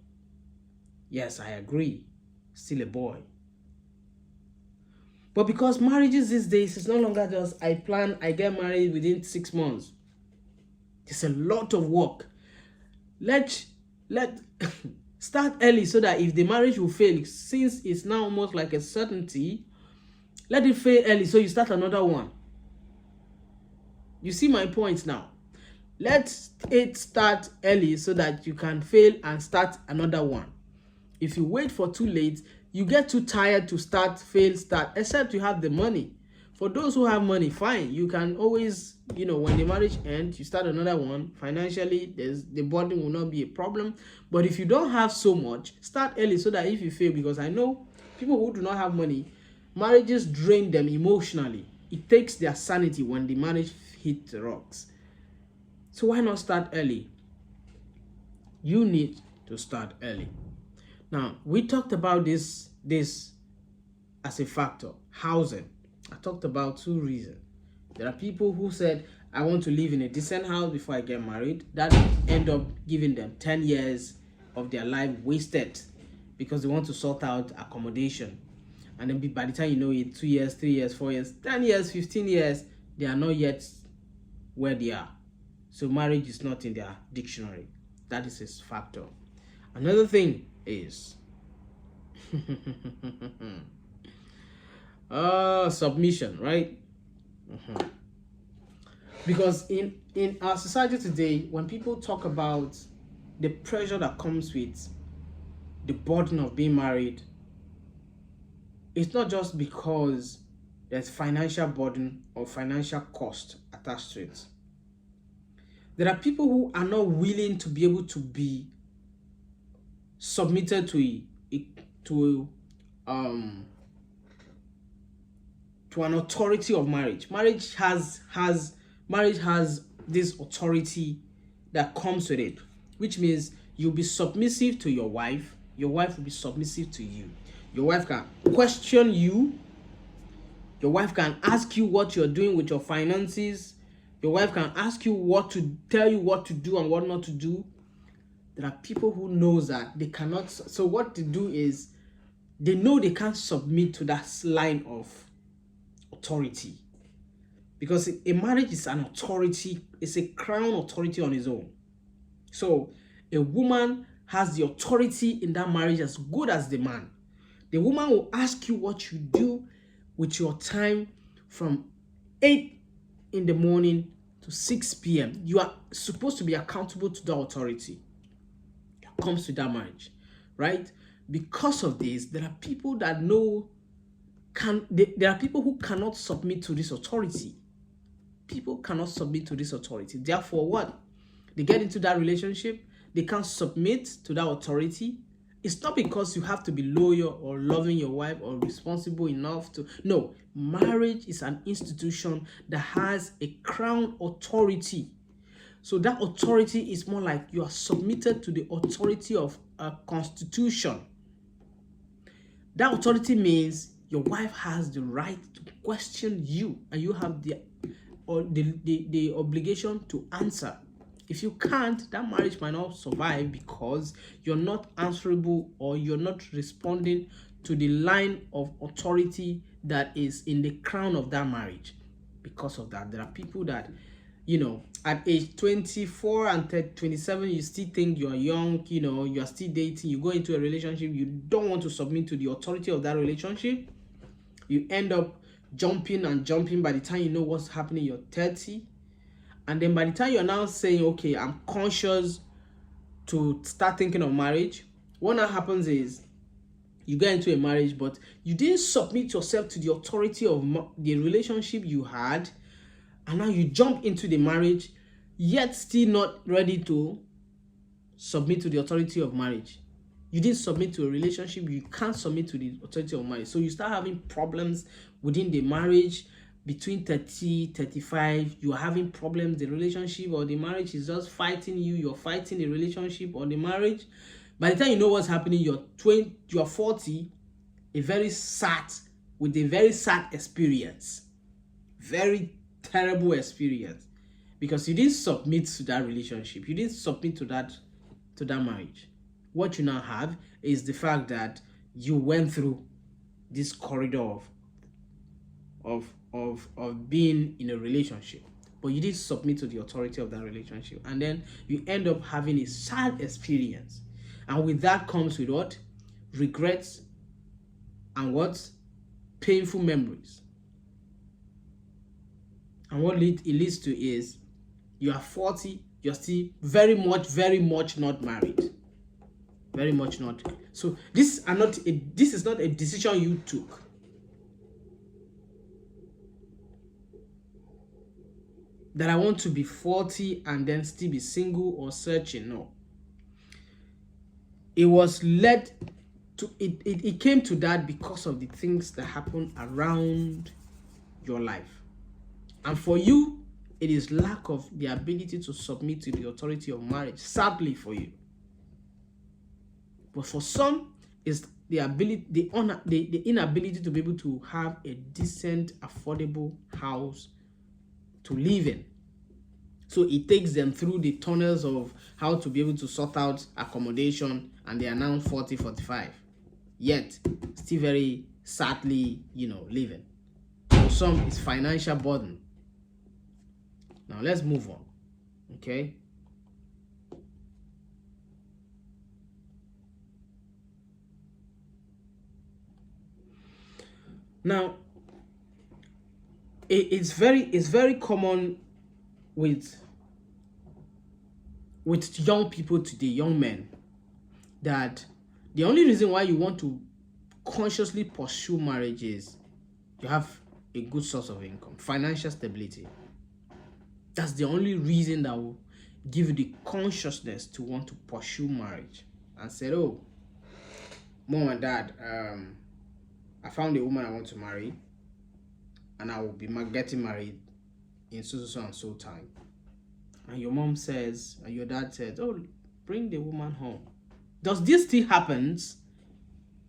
Yes, I agree. Still a boy. But because marriages these days is no longer just I get married within 6 months. There's a lot of work. Let start early so that if the marriage will fail, since it's now almost like a certainty, let it fail early so you start another one. You see my point now? Let it start early so that you can fail and start another one. If you wait for too late, you get too tired to start, fail, start, except you have the money. For those who have money, fine. You can always, when the marriage ends, you start another one. Financially, the burden will not be a problem. But if you don't have so much, start early so that if you fail, because I know people who do not have money, marriages drain them emotionally. It takes their sanity when the marriage hits the rocks. So why not start early? You need to start early. Now, we talked about this as a factor, housing. I talked about 2 reasons. There are people who said, I want to live in a decent house before I get married. That end up giving them 10 years of their life wasted because they want to sort out accommodation. And then by the time you know it, 2 years, 3 years, 4 years, 10 years, 15 years, they are not yet where they are. So marriage is not in their dictionary. That is a factor. Another thing is submission, right? Because in our society today, when people talk about the pressure that comes with the burden of being married, it's not just because there's financial burden or financial cost attached to it. There are people who are not willing to be able to be submitted to an authority of marriage. Marriage has this authority that comes with it, which means you'll be submissive to your wife will be submissive to you. Your wife can question you. Your wife can ask you what you're doing with your finances. Your wife can ask you tell you what to do and what not to do. There are people who knows that they cannot. So what they do is they know they can't submit to that line of authority, because a marriage is an authority. It's a crown authority on its own. So a woman has the authority in that marriage as good as the man. The woman will ask you what you do with your time from 8 in the morning to 6 p.m. You are supposed to be accountable to the authority that comes with that marriage, right? Because of this, there are people that there are people who cannot submit to this authority. People cannot submit to this authority. Therefore, what? They get into that relationship, they can't submit to that authority. It's not because you have to be loyal or loving your wife or responsible enough to. No, marriage is an institution that has a crown authority. So that authority is more like you are submitted to the authority of a constitution. That authority means your wife has the right to question you, and you have the obligation to answer. If you can't, that marriage might not survive because you're not answerable or you're not responding to the line of authority that is in the crown of that marriage. Because of that, there are people that, at age 24 and 27, you still think you're young, you are still dating, you go into a relationship, you don't want to submit to the authority of that relationship. You end up jumping. By the time you know what's happening, you're 30. And then by the time you're now saying, okay, I'm conscious to start thinking of marriage, what now happens is you get into a marriage, but you didn't submit yourself to the authority of the relationship you had, and now you jump into the marriage, yet still not ready to submit to the authority of marriage. You didn't submit to a relationship, you can't submit to the authority of marriage. So you start having problems within the marriage. Between 30, 35, you're having problems. The relationship or the marriage is just fighting you. You're fighting the relationship or the marriage. By the time you know what's happening, you're 40, with a very sad experience. Very terrible experience. Because you didn't submit to that relationship. You didn't submit to that marriage. What you now have is the fact that you went through this corridor of being in a relationship, but you didn't submit to the authority of that relationship, and then you end up having a sad experience, and with that comes with what? Regrets and what? Painful memories. And what it leads to is you are 40, you're still very much not married. Very much not. So this is not a decision you took. That I want to be 40 and then still be single or searching. No. It was led to it came to that because of the things that happen around your life. And for you, it is lack of the ability to submit to the authority of marriage, sadly for you. But for some, it's the inability to be able to have a decent, affordable house to live in. So it takes them through the tunnels of how to be able to sort out accommodation, and they are now 40, 45. Yet, still very sadly, living. For some, it's financial burden. Now, let's move on. Okay? Now, it's very common with young people today, young men, that the only reason why you want to consciously pursue marriage is you have a good source of income, financial stability. That's the only reason that will give you the consciousness to want to pursue marriage. And said, oh, mom and dad, I found a woman I want to marry, and I will be getting married in so and so time. And your mom says, and your dad says, oh, bring the woman home. Does this still happens?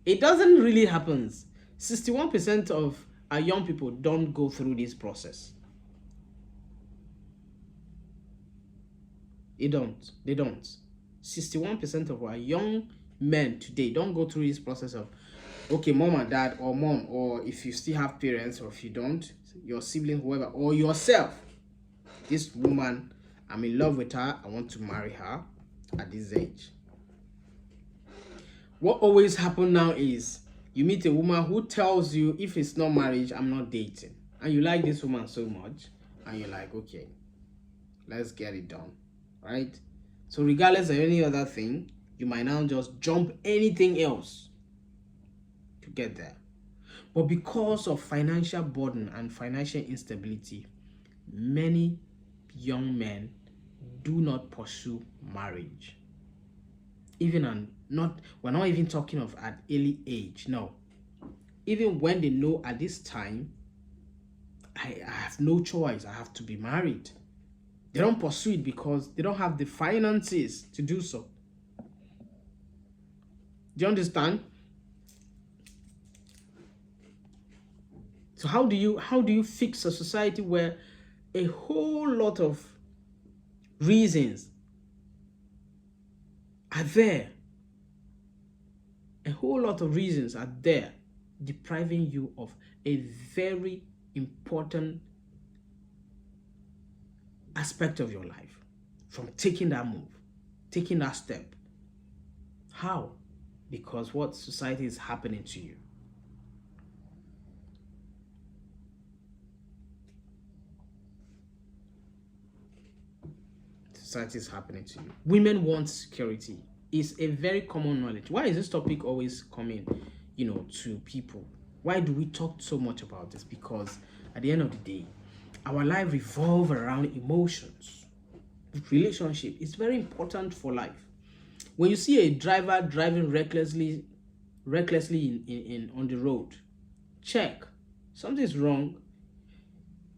It doesn't really happen. 61% of our young people don't go through this process. They don't. 61% of our young men today don't go through this process of, okay, mom and dad, or mom, or if you still have parents, or if you don't, your sibling, whoever, or yourself. This woman, I'm in love with her, I want to marry her at this age. What always happens now is you meet a woman who tells you, if it's not marriage, I'm not dating. And you like this woman so much, and you're like, okay, let's get it done, right? So regardless of any other thing, you might now just jump anything else to get there. But because of financial burden and financial instability, many young men do not pursue marriage. We're not even talking of at early age. No. Even when they know at this time, I have no choice, I have to be married. They don't pursue it because they don't have the finances to do so. Do you understand? So how do you fix a society where a whole lot of reasons are there? A whole lot of reasons are there depriving you of a very important aspect of your life from taking that move, taking that step. How? Because what society is happening to you. society is happening to you. Women want security. It's a very common knowledge. Why is this topic always coming, to people? Why do we talk so much about this? Because at the end of the day, our life revolves around emotions. Relationship is very important for life. When you see a driver driving recklessly in on the road, check, something's wrong.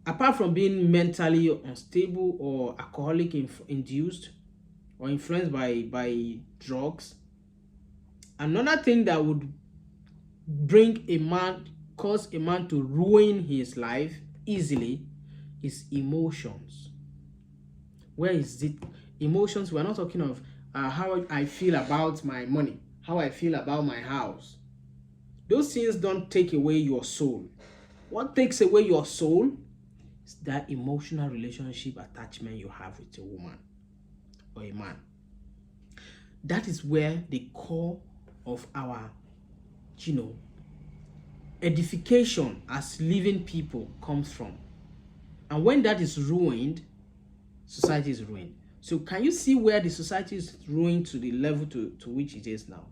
Apart from being mentally unstable or alcoholic induced or influenced by drugs, another thing that would cause a man to ruin his life easily is emotions. Where is it? Emotions, we're not talking of how I feel about my money, how I feel about my house. Those things don't take away your soul. What takes away your soul is that emotional relationship attachment you have with a woman or a man. That is where the core of our, edification as living people comes from. And when that is ruined, society is ruined. So can you see where the society is ruined to the level to which it is now?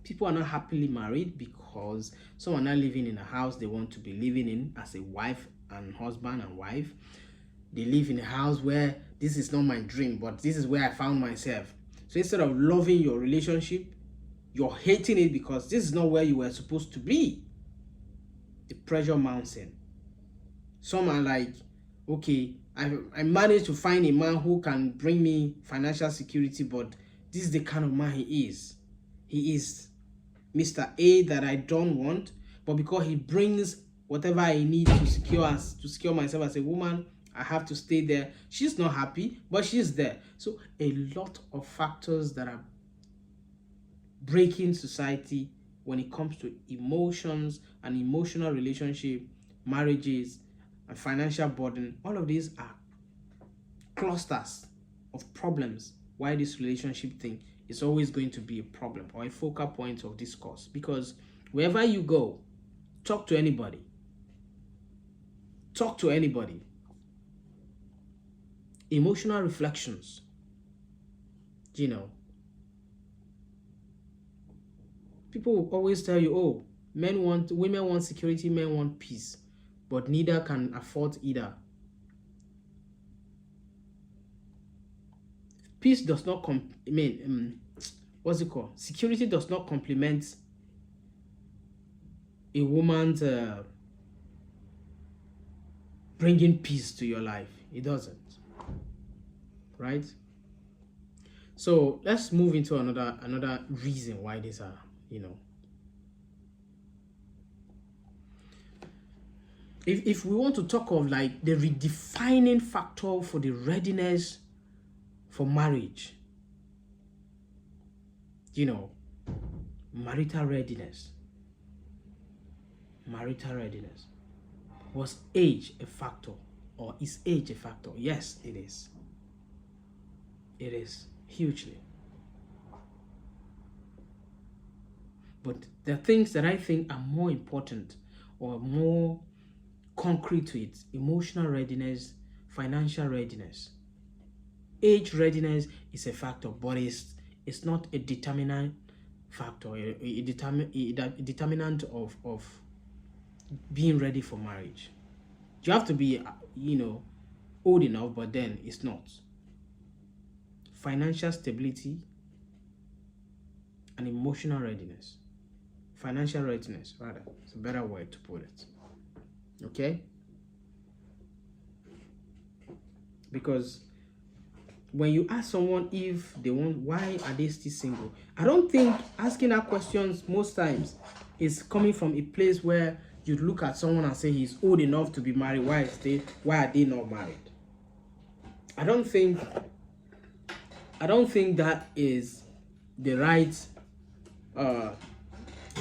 People are not happily married because some are not living in a house they want to be living in as a wife and husband and wife. They live in a house where this is not my dream, but this is where I found myself. So instead of loving your relationship, you're hating it because this is not where you were supposed to be. The pressure mounts in. Some are like, okay, I managed to find a man who can bring me financial security, but this is the kind of man he is. He is Mr. A that I don't want, but because he brings whatever I need to secure myself as a woman, I have to stay there. She's not happy, but she's there. So a lot of factors that are breaking society when it comes to emotions and emotional relationship, marriages, and financial burden. All of these are clusters of problems why this relationship thing is always going to be a problem or a focal point of discourse. Because wherever you go, talk to anybody. Emotional reflections, people will always tell you, oh, women want security, men want peace, but neither can afford either. Peace does not security does not complement a woman's bringing peace to your life. It doesn't, right? So let's move into another reason why these are, if we want to talk of like the redefining factor for the readiness for marriage, marital readiness. Was age a factor, or is age a factor? Yes, it is. It is hugely. But the things that I think are more important or more concrete to it: emotional readiness, financial readiness. Age readiness is a factor, but it's not a determinant factor, a determinant of being ready for marriage. You have to be, old enough, but then it's not. Financial stability and emotional readiness. Financial readiness, rather. It's a better word to put it. Okay? Because when you ask someone if they want, why are they still single? I don't think asking that questions most times is coming from a place where you look at someone and say he's old enough to be married. Why are they not married? I don't think that is the right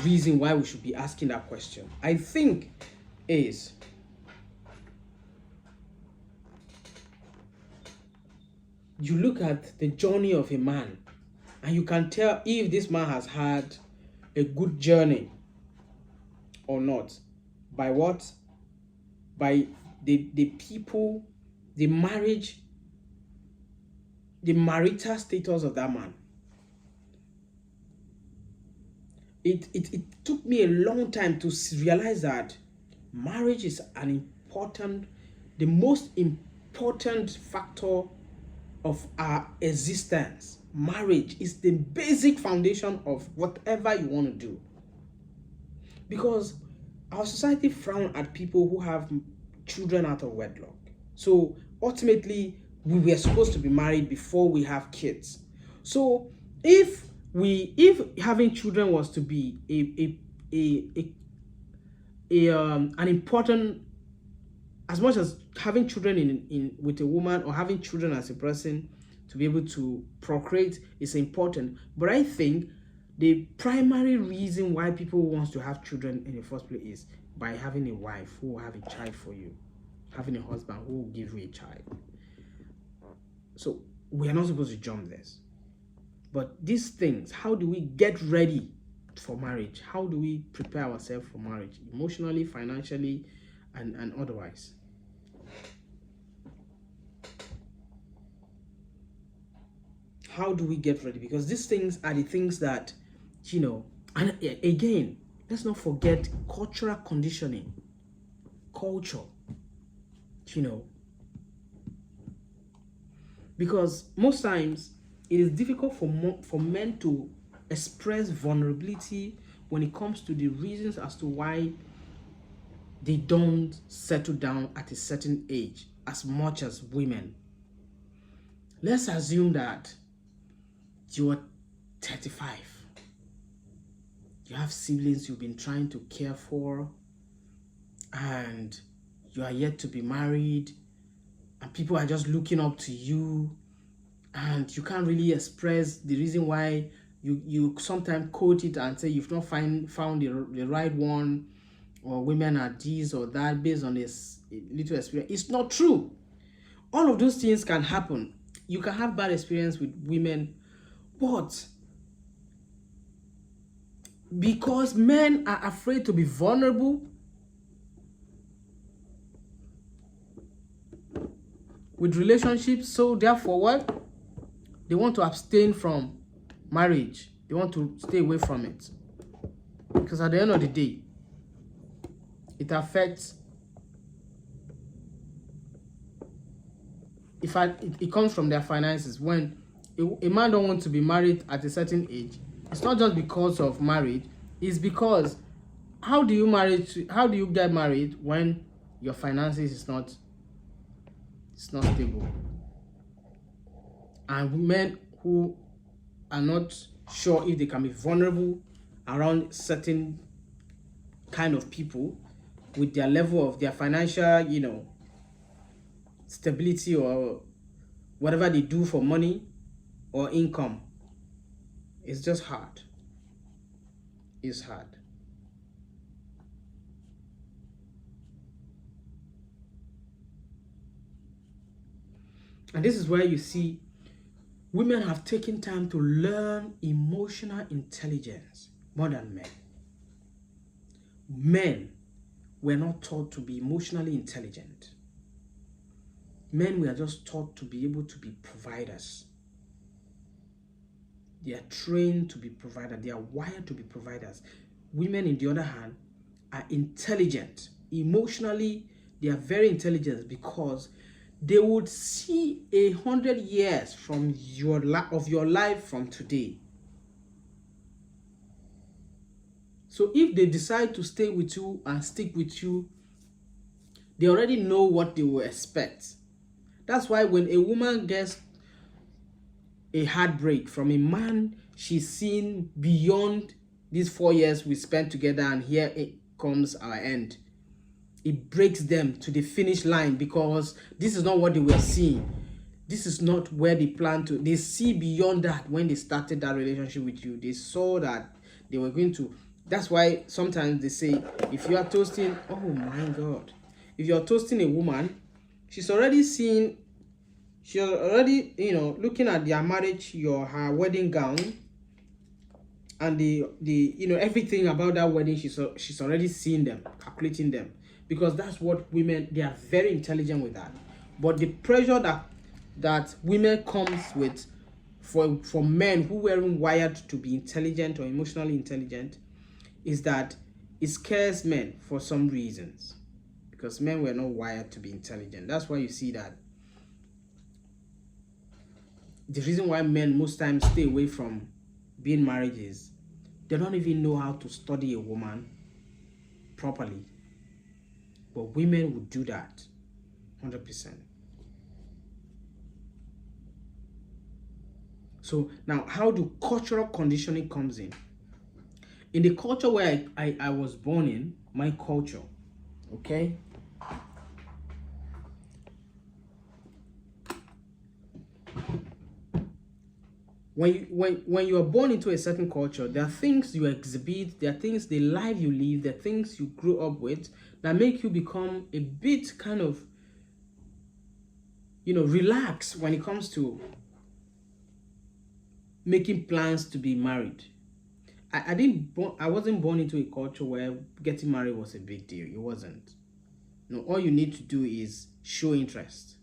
reason why we should be asking that question. I think is you look at the journey of a man and you can tell if this man has had a good journey or not. By what? By the people, the marriage the marital status of that man. It took me a long time to realize that marriage is the most important factor of our existence. Marriage is the basic foundation of whatever you want to do. Because our society frowns at people who have children out of wedlock. So ultimately, we were supposed to be married before we have kids. So if having children was to be an important, as much as having children in with a woman or having children as a person to be able to procreate is important, but I think the primary reason why people want to have children in the first place is by having a wife who will have a child for you, having a husband who will give you a child. So we are not supposed to jump this. But these things, how do we get ready for marriage? How do we prepare ourselves for marriage, emotionally, financially, and otherwise? How do we get ready? Because these things are the things that, and again, let's not forget cultural conditioning, culture, because most times it is difficult for men to express vulnerability when it comes to the reasons as to why they don't settle down at a certain age as much as women. Let's assume that you are 35. You have siblings you've been trying to care for, and you are yet to be married, and people are just looking up to you, and you can't really express the reason why. You sometimes quote it and say you've not found the right one, or women are this or that based on this little experience. It's not true. All of those things can happen. You can have bad experience with women, but because men are afraid to be vulnerable with relationships, so therefore what? They want to abstain from marriage. They want to stay away from it. Because at the end of the day, it affects, it comes from their finances. When a man don't want to be married at a certain age, it's not just because of marriage, it's because how do you get married when your finances is not stable? And women who are not sure if they can be vulnerable around certain kind of people with their level of their financial, stability or whatever they do for money or income, it's just hard. It's hard. And this is where you see women have taken time to learn emotional intelligence more than men. Men were not taught to be emotionally intelligent. Men were just taught to be able to be providers. They are trained to be providers. They are wired to be providers. Women, on the other hand, are intelligent. Emotionally, they are very intelligent because they would see 100 years from your life from today. So if they decide to stay with you and stick with you, they already know what they will expect. That's why when a woman gets a heartbreak from a man she's seen beyond these 4 years we spent together, and here it comes our end, it breaks them to the finish line, because this is not what they were seeing. This is not where they plan to. They see beyond that. When they started that relationship with you, they saw that they were going to. That's why sometimes they say, if you are toasting, oh my God, if you're toasting a woman, she's already looking at their marriage, her wedding gown, and the everything about that wedding. She's already seen them, calculating them, because that's what women, they are very intelligent with that. But the pressure that that women comes with for men who weren't wired to be intelligent or emotionally intelligent is that it scares men for some reasons, because men were not wired to be intelligent. That's why you see that the reason why men most times stay away from being married is they don't even know how to study a woman properly. But women would do that 100%. So now, how do cultural conditioning comes in? In the culture where I was born in, my culture, okay? When you are born into a certain culture, there are things you exhibit, there are things, the life you live, there are things you grew up with that make you become a bit kind of, relax when it comes to making plans to be married. I wasn't born into a culture where getting married was a big deal. It wasn't. No, all you need to do is show interest,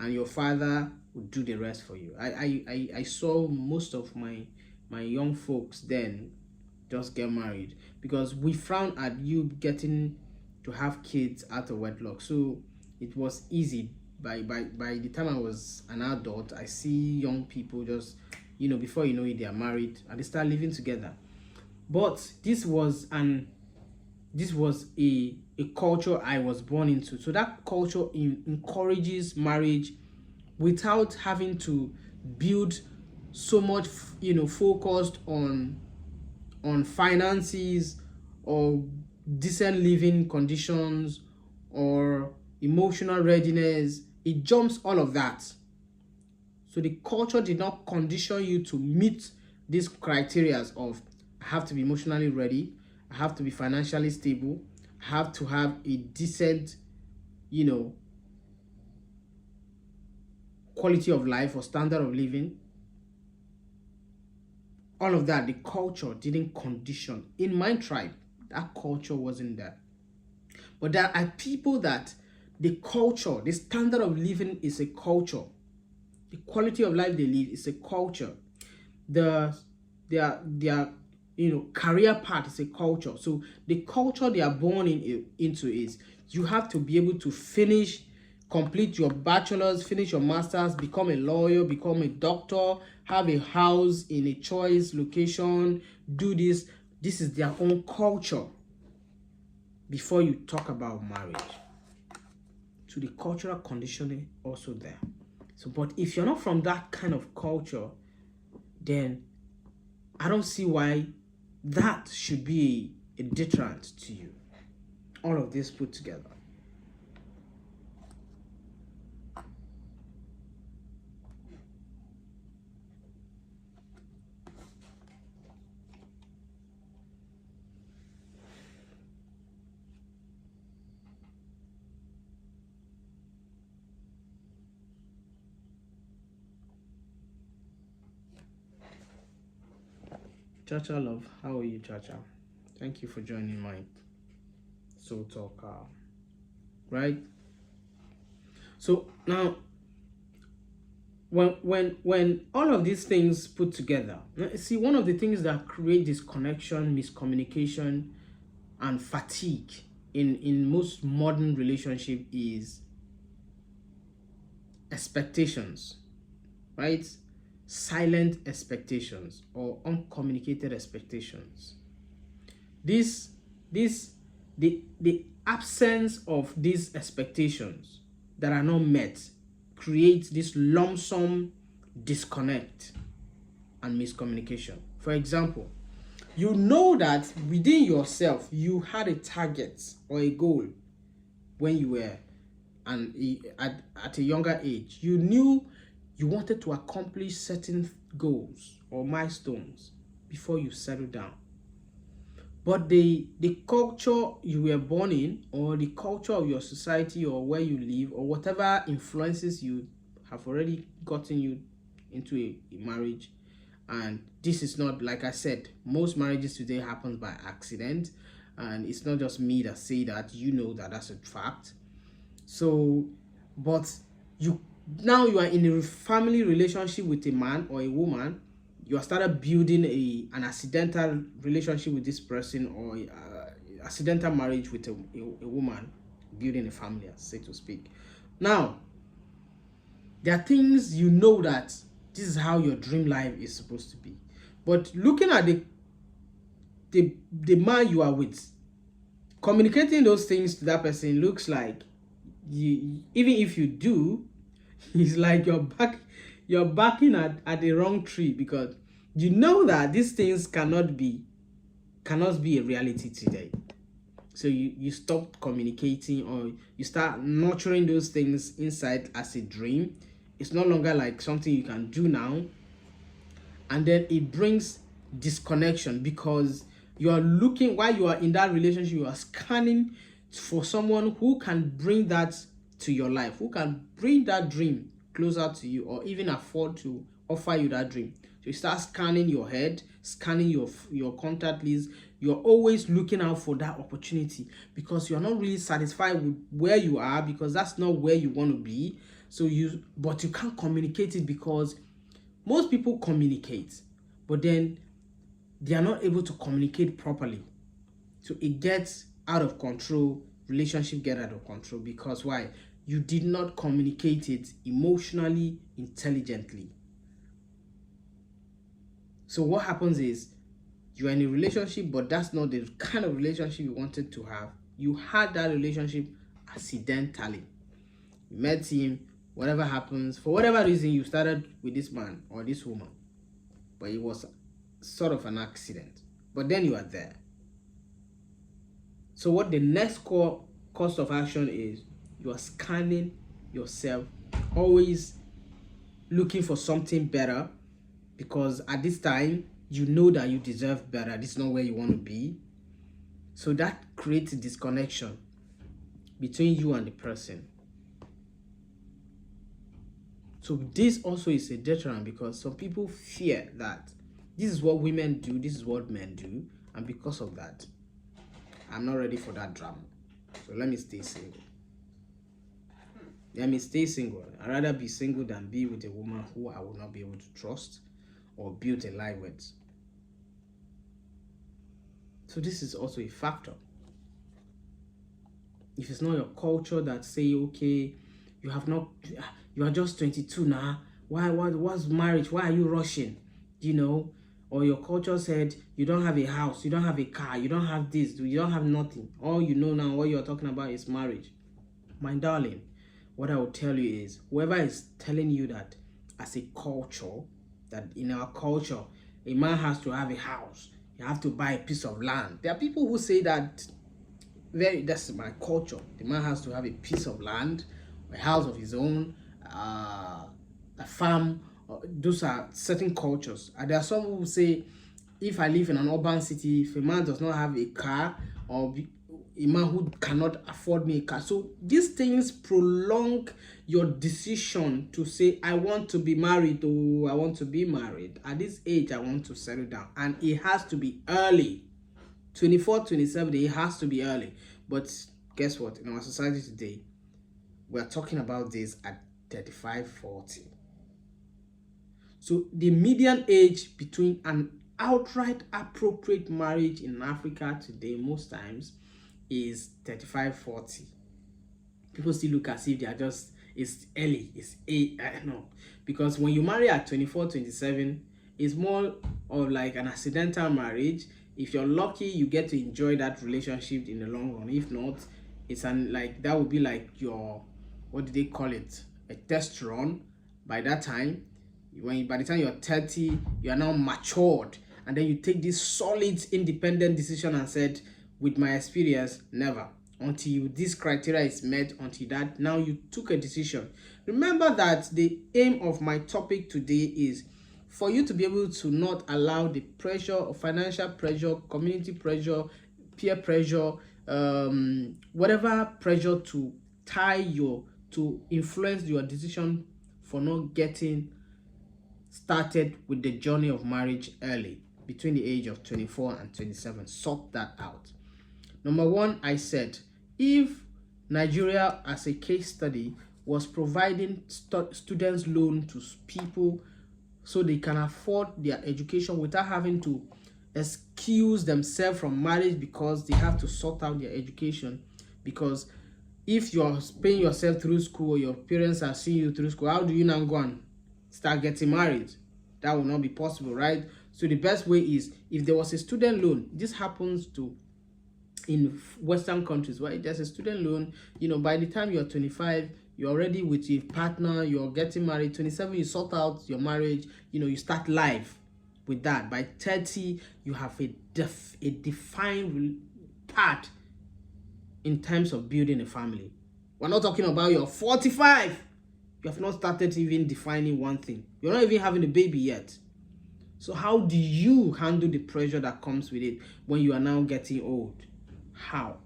and your father will do the rest for you. I saw most of my young folks then just get married because we frown at you getting to have kids out of wedlock. So it was easy. By the time I was an adult, I see young people just, before you know it, they are married and they start living together. But this was a culture I was born into. So that culture encourages marriage without having to build so much, focused on finances or decent living conditions or emotional readiness. It jumps all of that. So the culture did not condition you to meet these criteria of I have to be emotionally ready, I have to be financially stable, I have to have a decent, quality of life or standard of living. All of that, the culture didn't condition. In my tribe, that culture wasn't there. But there are people that the culture, the standard of living is a culture. The quality of life they live is a culture. Their career path is a culture. So the culture they are born into is you have to be able to complete your bachelor's, finish your master's, become a lawyer, become a doctor, have a house in a choice location, do this. This is their own culture before you talk about marriage. So the cultural conditioning also there. So, but if you're not from that kind of culture, then I don't see why that should be a deterrent to you. All of this put together. Chacha love, how are you, Chacha? Thank you for joining my Soul Talk. Right? So now, when all of these things put together, see, one of the things that create disconnection, miscommunication, and fatigue in most modern relationship is expectations, right? Silent expectations or uncommunicated expectations. The absence of these expectations that are not met creates this lump sum disconnect and miscommunication. For example, you know that within yourself you had a target or a goal when you were at a younger age. You knew you wanted to accomplish certain goals or milestones before you settle down. But the culture you were born in, or the culture of your society or where you live, or whatever influences you have already gotten you into a marriage. And this is not, like I said, most marriages today happen by accident. And it's not just me that say that, that's a fact. So, but you Now you are in a family relationship with a man or a woman. You are started building an accidental relationship with this person, or accidental marriage with a woman, building a family, so to speak. Now, there are things you know that this is how your dream life is supposed to be. But looking at the man you are with, communicating those things to that person looks like, even if you do, it's like you're backing at the wrong tree, because you know that these things cannot be a reality today. So you stop communicating, or you start nurturing those things inside as a dream. It's no longer like something you can do now, and then it brings disconnection, because you are looking, while you are in that relationship, you are scanning for someone who can bring that to your life, who can bring that dream closer to you, or even afford to offer you that dream. So you start scanning your head, scanning your contact list. You're always looking out for that opportunity, because you're not really satisfied with where you are, because that's not where you want to be. But you can't communicate it, because most people communicate, but then they are not able to communicate properly. So it gets out of control. Relationship get out of control, because why? You did not communicate it emotionally, intelligently. So what happens is, you're in a relationship, but that's not the kind of relationship you wanted to have. You had that relationship accidentally. You met him, whatever happens, for whatever reason, you started with this man or this woman, but it was sort of an accident. But then you are there. So what the next course of action is, you are scanning yourself, always looking for something better, because at this time you know that you deserve better. This is not where you want to be. So that creates a disconnection between you and the person. So this also is a deterrent, because some people fear that this is what women do, this is what men do, and because of that, I'm not ready for that drama. So let me stay single. Let me stay single. I'd rather be single than be with a woman who I will not be able to trust or build a life with. So this is also a factor. If it's not your culture that say, okay, you are just 22 now, what's marriage, why are you rushing, or your culture said you don't have a house, you don't have a car, you don't have this, you don't have nothing, all you know now, what you're talking about is marriage. My darling, what I will tell you is, whoever is telling you that as a culture, that in our culture a man has to have a house, you have to buy a piece of land. There are people who say that that's my culture. The man has to have a piece of land, a house of his own, a farm. Those are certain cultures. And there are some who say, if I live in an urban city, if a man does not have a car, or a man who cannot afford me a car. So these things prolong your decision to say, I want to be married, or I want to be married. At this age, I want to settle down. And it has to be early. 24, 27, it has to be early. But guess what? In our society today, we're talking about this at 35, 40. So the median age between an outright appropriate marriage in Africa today, most times, is 35, 40. People still look as if they are just, it's early, it's no. Because when you marry at 24, 27, it's more of like an accidental marriage. If you're lucky, you get to enjoy that relationship in the long run. If not, it's that would be like your, what do they call it, a test run. By that time, by the time you're 30, you are now matured, and then you take this solid independent decision and said, with my experience, never, until this criteria is met, until that, now you took a decision. Remember that the aim of my topic today is for you to be able to not allow the pressure of financial pressure, community pressure, peer pressure, whatever pressure to to influence your decision for not getting started with the journey of marriage early, between the age of 24 and 27. Sort that out. Number one, I said, if Nigeria as a case study was providing students loan to people so they can afford their education without having to excuse themselves from marriage because they have to sort out their education. Because if you're paying yourself through school, or your parents are seeing you through school, how do you now go and start getting married? That will not be possible, right? So the best way is, if there was a student loan, this happens to in Western countries, where there's a student loan, you know, by the time you're 25, you're already with your partner, you're getting married. 27, you sort out your marriage, you know, you start life with that. By 30, you have a defined path in terms of building a family. We're not talking about you're 45. You have not started even defining one thing. You're not even having a baby yet. So how do you handle the pressure that comes with it when you are now getting old? How?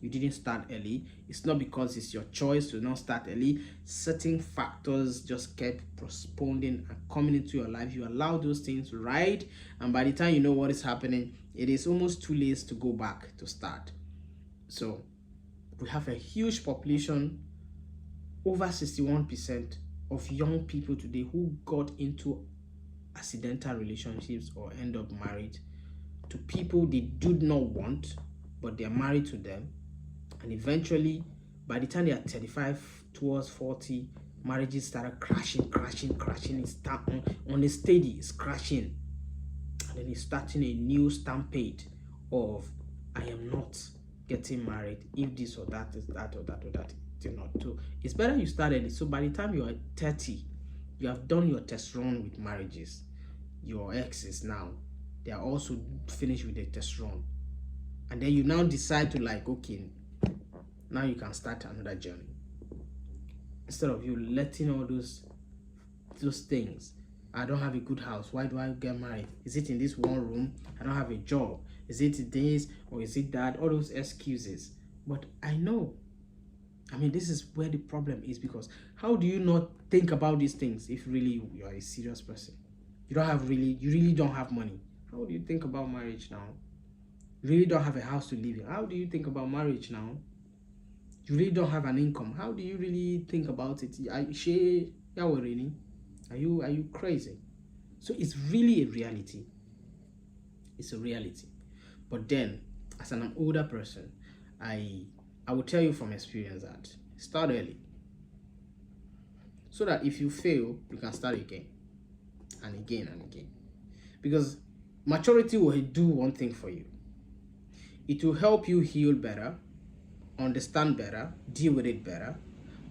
You didn't start early. It's not because it's your choice to not start early. Certain factors just kept postponing and coming into your life. You allow those things to ride, and by the time you know what is happening, it is almost too late to go back to start. So we have a huge population, over 61% of young people today who got into accidental relationships or end up married to people they do not want, but they are married to them. And eventually, by the time they are 35 towards 40, marriages started crashing. It's on a steady, it's crashing. And then it's starting a new stampede of, I am not getting married if this or that is that or that or that. Not. So it's better you start early. So by the time you are 30, you have done your test run with marriages. Your exes now, they are also finished with the test run. And then you now decide to, like, okay, now you can start another journey. Instead of you letting all those things. I don't have a good house. Why do I get married? Is it in this one room? I don't have a job. Is it this or is it that? All those excuses. But I know. I mean, this is where the problem is, because how do you not think about these things if really you are a serious person? You really don't have money. How do you think about marriage now? You really don't have a house to live in. How do you think about marriage now? You really don't have an income. How do you really think about it? Are you crazy? So it's really a reality. It's a reality. But then, as an older person, I will tell you from experience that start early, so that if you fail, you can start again and again and again. Because maturity will do one thing for you. It will help you heal better, understand better, deal with it better,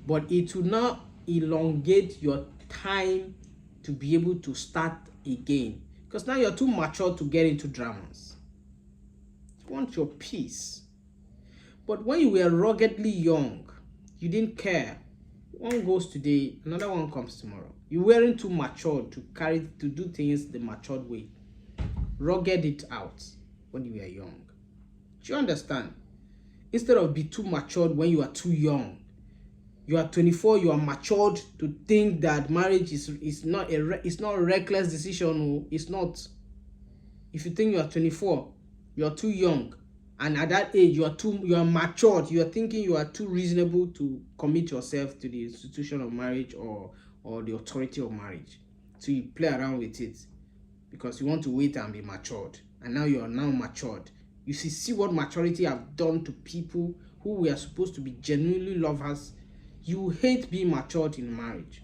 but it will not elongate your time to be able to start again, because now you're too mature to get into dramas. You want your peace. But when you were ruggedly young, you didn't care. One goes today, another one comes tomorrow. You weren't too mature to do things the matured way. Rugged it out when you were young. Do you understand? Instead of be too matured when you are too young. You are 24, you are matured to think that marriage is not a reckless decision. It's not. If you think you are 24, you are too young. And at that age, you are matured. You are thinking you are too reasonable to commit yourself to the institution of marriage or the authority of marriage. So you play around with it because you want to wait and be matured. And now you are now matured. You see what maturity have done to people who were supposed to be genuinely lovers. You hate being matured in marriage.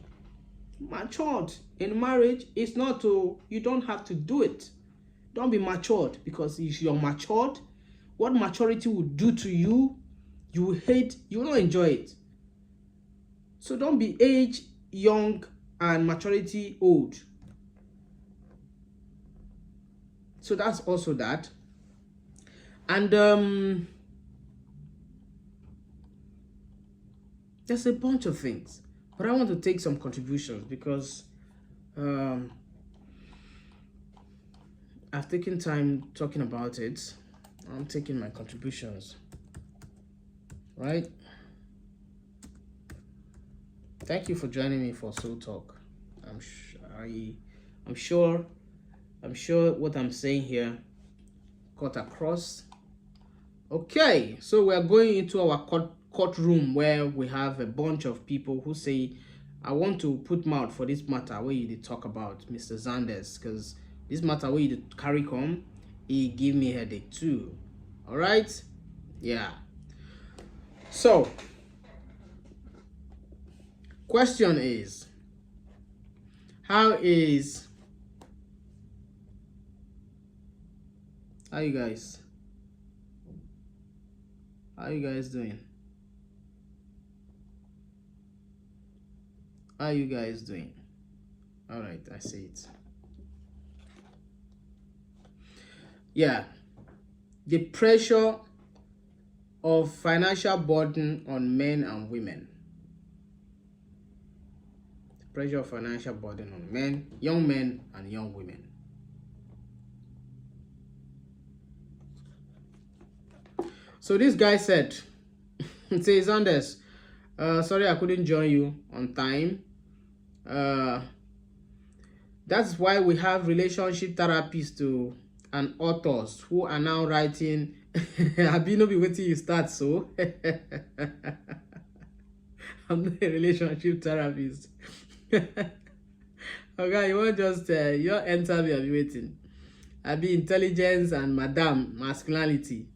Matured in marriage is not to, you don't have to do it. Don't be matured, because if you're matured, what maturity will do to you, you will hate, you will not enjoy it. So don't be age young and maturity old. So that's also that. And there's a bunch of things, but I want to take some contributions because I've taken time talking about it. I'm taking my contributions, right? Thank you for joining me for Soul Talk. I'm sure what I'm saying here got across. Okay, so we are going into our courtroom where we have a bunch of people who say, I want to put mouth for this matter where you did talk about Mr. Sanders, because this matter where you did carry come, he give me headache too. All right, yeah. So question is, how you guys doing? How you guys doing? All right, I see it. Yeah, the pressure of financial burden on men and women. The pressure of financial burden on men, young men and young women. So this guy said, it says, Anders, sorry I couldn't join you on time. That's why we have relationship therapists and authors who are now writing. Have you not been waiting you start so? I'm not a relationship therapist. Okay, you want just you enter me, I'll be waiting. I'll be intelligence and madam masculinity.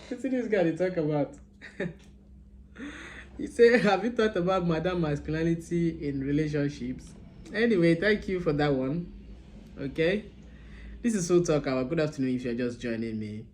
What's this guy they talk about? He said, have you thought about madam masculinity in relationships? Anyway, thank you for that one. Okay, this is Soul Talk Hour. Good afternoon if you're just joining me.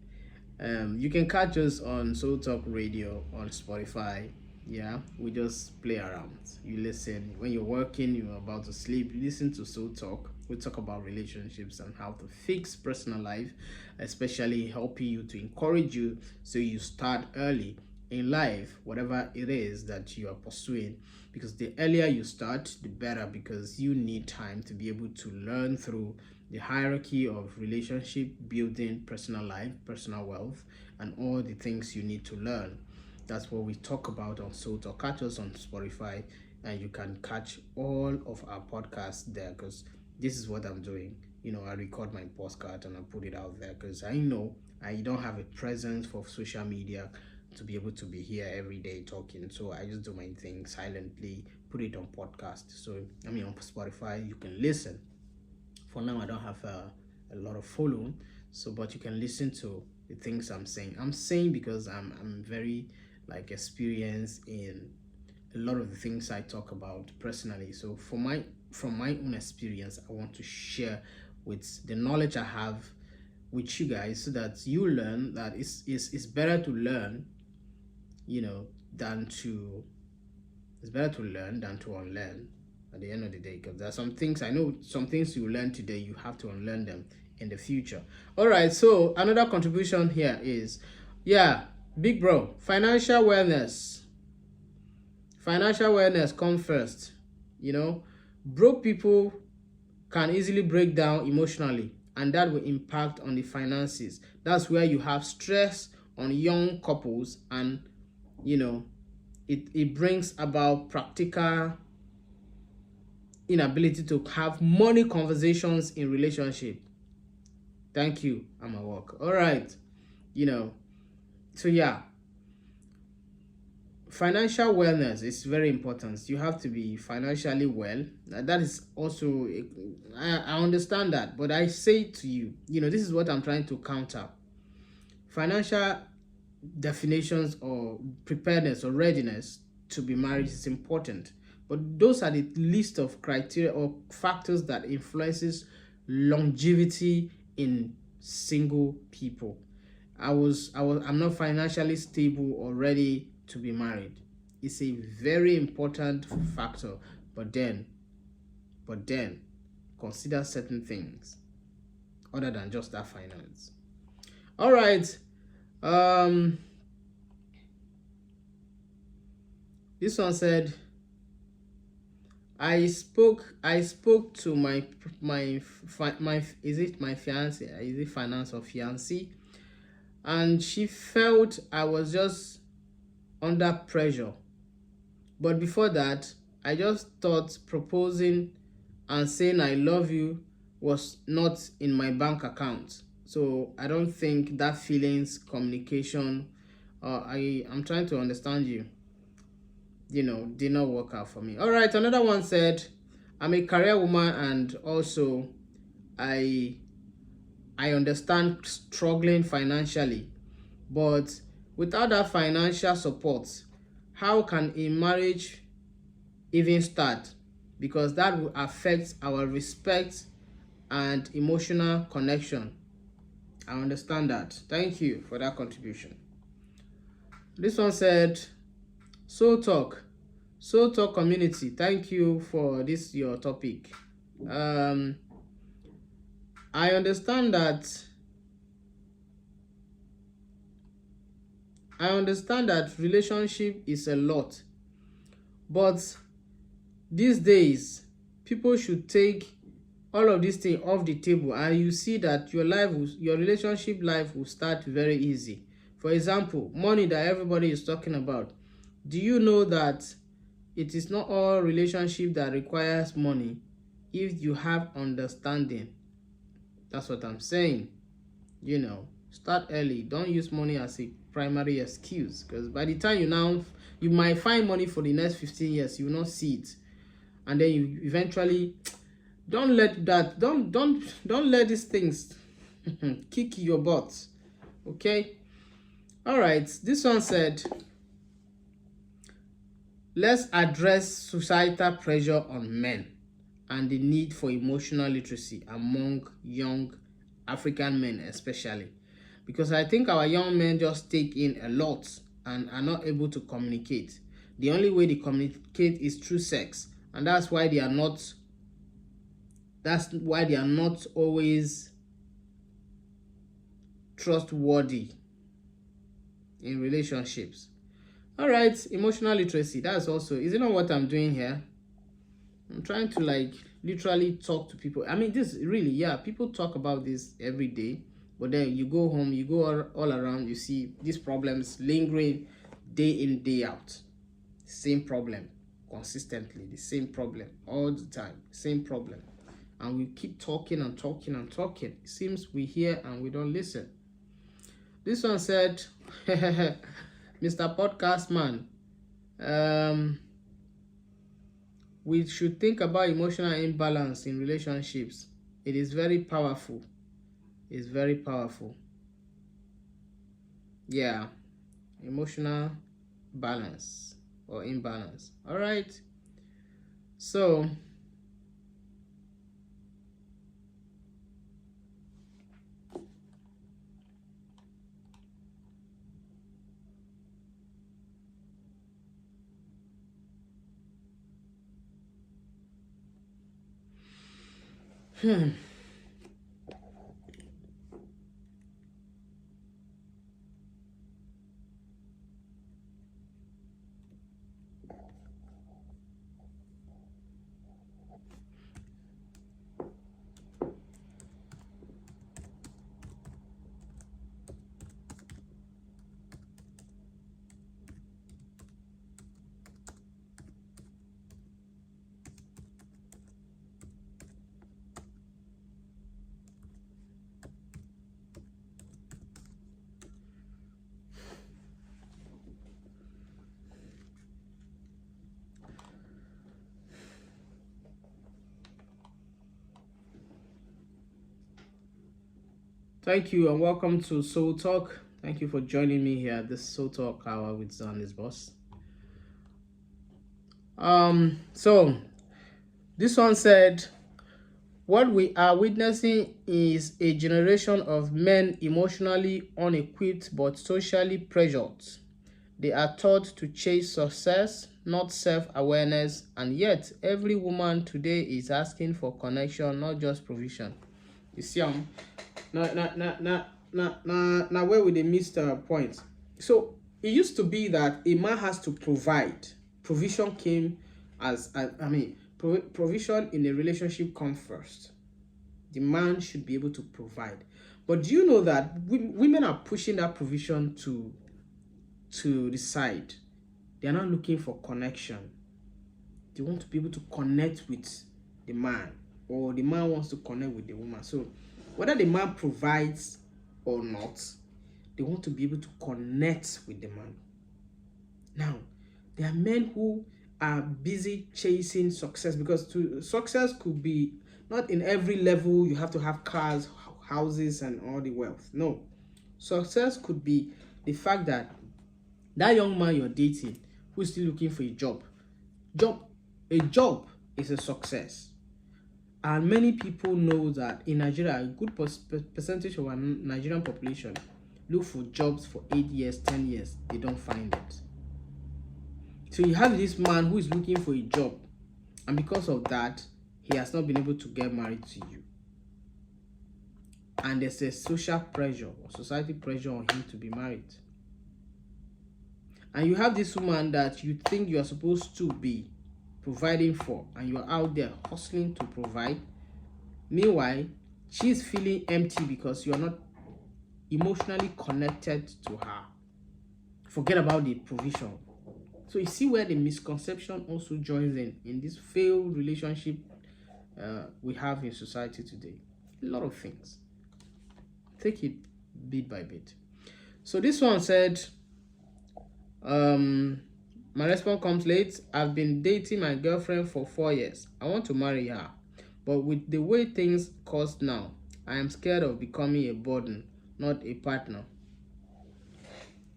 You can catch us on Soul Talk Radio on Spotify. Yeah, we just play around. You listen when you're working, you're about to sleep, you listen to Soul Talk. We talk about relationships and how to fix personal life, especially helping you to encourage you so you start early in life, whatever it is that you are pursuing, because the earlier you start, the better, because you need time to be able to learn through the hierarchy of relationship building, personal life, personal wealth, and all the things you need to learn. That's what we talk about on Soul Talk. Catch us on Spotify, and you can catch all of our podcasts there, because this is what I'm doing. You know, I record my postcard and I put it out there, because I know I don't have a presence for social media to be able to be here every day talking. So I just do my thing silently, put it on podcast. So I mean, on Spotify you can listen. For now I don't have a lot of following, so but you can listen to the things I'm saying because I'm very like experienced in a lot of the things I talk about personally. So from my own experience, I want to share with the knowledge I have with you guys, so that you learn that it's better to learn, you know, it's better to learn than to unlearn at the end of the day, because there are some things you learn today, you have to unlearn them in the future. All right, so another contribution here is, yeah, big bro, financial wellness come first. You know, broke people can easily break down emotionally, and that will impact on the finances. That's where you have stress on young couples, and you know, it brings about practical inability to have money conversations in relationship. Thank you, I'm at work. All right, you know, so yeah, financial wellness is very important. You have to be financially well. That is also I understand that, but I say to you, you know, this is what I'm trying to counter. Financial definitions or preparedness or readiness to be married is important, but those are the list of criteria or factors that influences longevity in single people. I'm not financially stable or ready to be married. It's a very important factor, but then consider certain things other than just that finance. All right, this one said, I spoke to my is it my fiance? Is it finance or fiancé? And she felt I was just under pressure. But before that, I just thought proposing and saying I love you was not in my bank account. So I don't think that feelings, communication, I'm trying to understand you, did not work out for me. All right, another one said, I'm a career woman and also I understand struggling financially, but without that financial support, how can a marriage even start? Because that will affect our respect and emotional connection. I understand that. Thank you for that contribution. This one said, Soul Talk. Soul Talk community, thank you for this your topic. I understand that relationship is a lot, but these days people should take all of these things off the table, and you see that your relationship life will start very easy. For example, money that everybody is talking about. Do you know that it is not all relationship that requires money if you have understanding? That's what I'm saying. Start early. Don't use money as a primary excuse, because by the time you might find money for the next 15 years, you will not see it, and then you eventually don't let these things kick your butt. Okay. All right, this one said, let's address societal pressure on men and the need for emotional literacy among young African men especially, because I think our young men just take in a lot and are not able to communicate. The only way they communicate is through sex, and that's why they are not always trustworthy in relationships. All right, emotional literacy, that's also, is it not what I'm doing here? I'm trying to literally talk to people. I mean, this really, yeah, people talk about this every day, but then you go home, you go all around, you see these problems lingering day in, day out. Same problem consistently, the same problem all the time, same problem. And we keep talking and talking and talking. It seems we hear and we don't listen. This one said, Mr. Podcast Man, we should think about emotional imbalance in relationships. It is very powerful. It's very powerful. Yeah, emotional balance or imbalance. All right. So, thank you and welcome to Soul Talk. Thank you for joining me here at this Soul Talk hour with Zan's boss. So this one said, what we are witnessing is a generation of men emotionally unequipped but socially pressured. They are taught to chase success, not self-awareness, and yet every woman today is asking for connection, not just provision. You see, now where would they miss the point? So it used to be that a man has to provide. Provision came provision in a relationship comes first. The man should be able to provide. But do you know that women are pushing that provision to the side? They are not looking for connection. They want to be able to connect with the man, or the man wants to connect with the woman. So whether the man provides or not, They want to be able to connect with the man. Now, there are men who are busy chasing success, because success could be not in every level. You have to have cars, houses, and all the wealth. No, success could be the fact that that young man you're dating who is still looking for a job, a job is a success. And many people know that in Nigeria, a good percentage of our Nigerian population look for jobs for 8 years, 10 years. They don't find it. So you have this man who is looking for a job, and because of that, he has not been able to get married to you. And there's a social pressure or society pressure on him to be married. And you have this woman that you think you are supposed to be providing for, and you're out there hustling to provide. Meanwhile, she's feeling empty because you're not emotionally connected to her. Forget about the provision. So you see where the misconception also joins in this failed relationship we have in society today. A lot of things. Take it bit by bit. So this one said, my response comes late. I've been dating my girlfriend for 4 years. I want to marry her, but with the way things cost now, I am scared of becoming a burden, not a partner.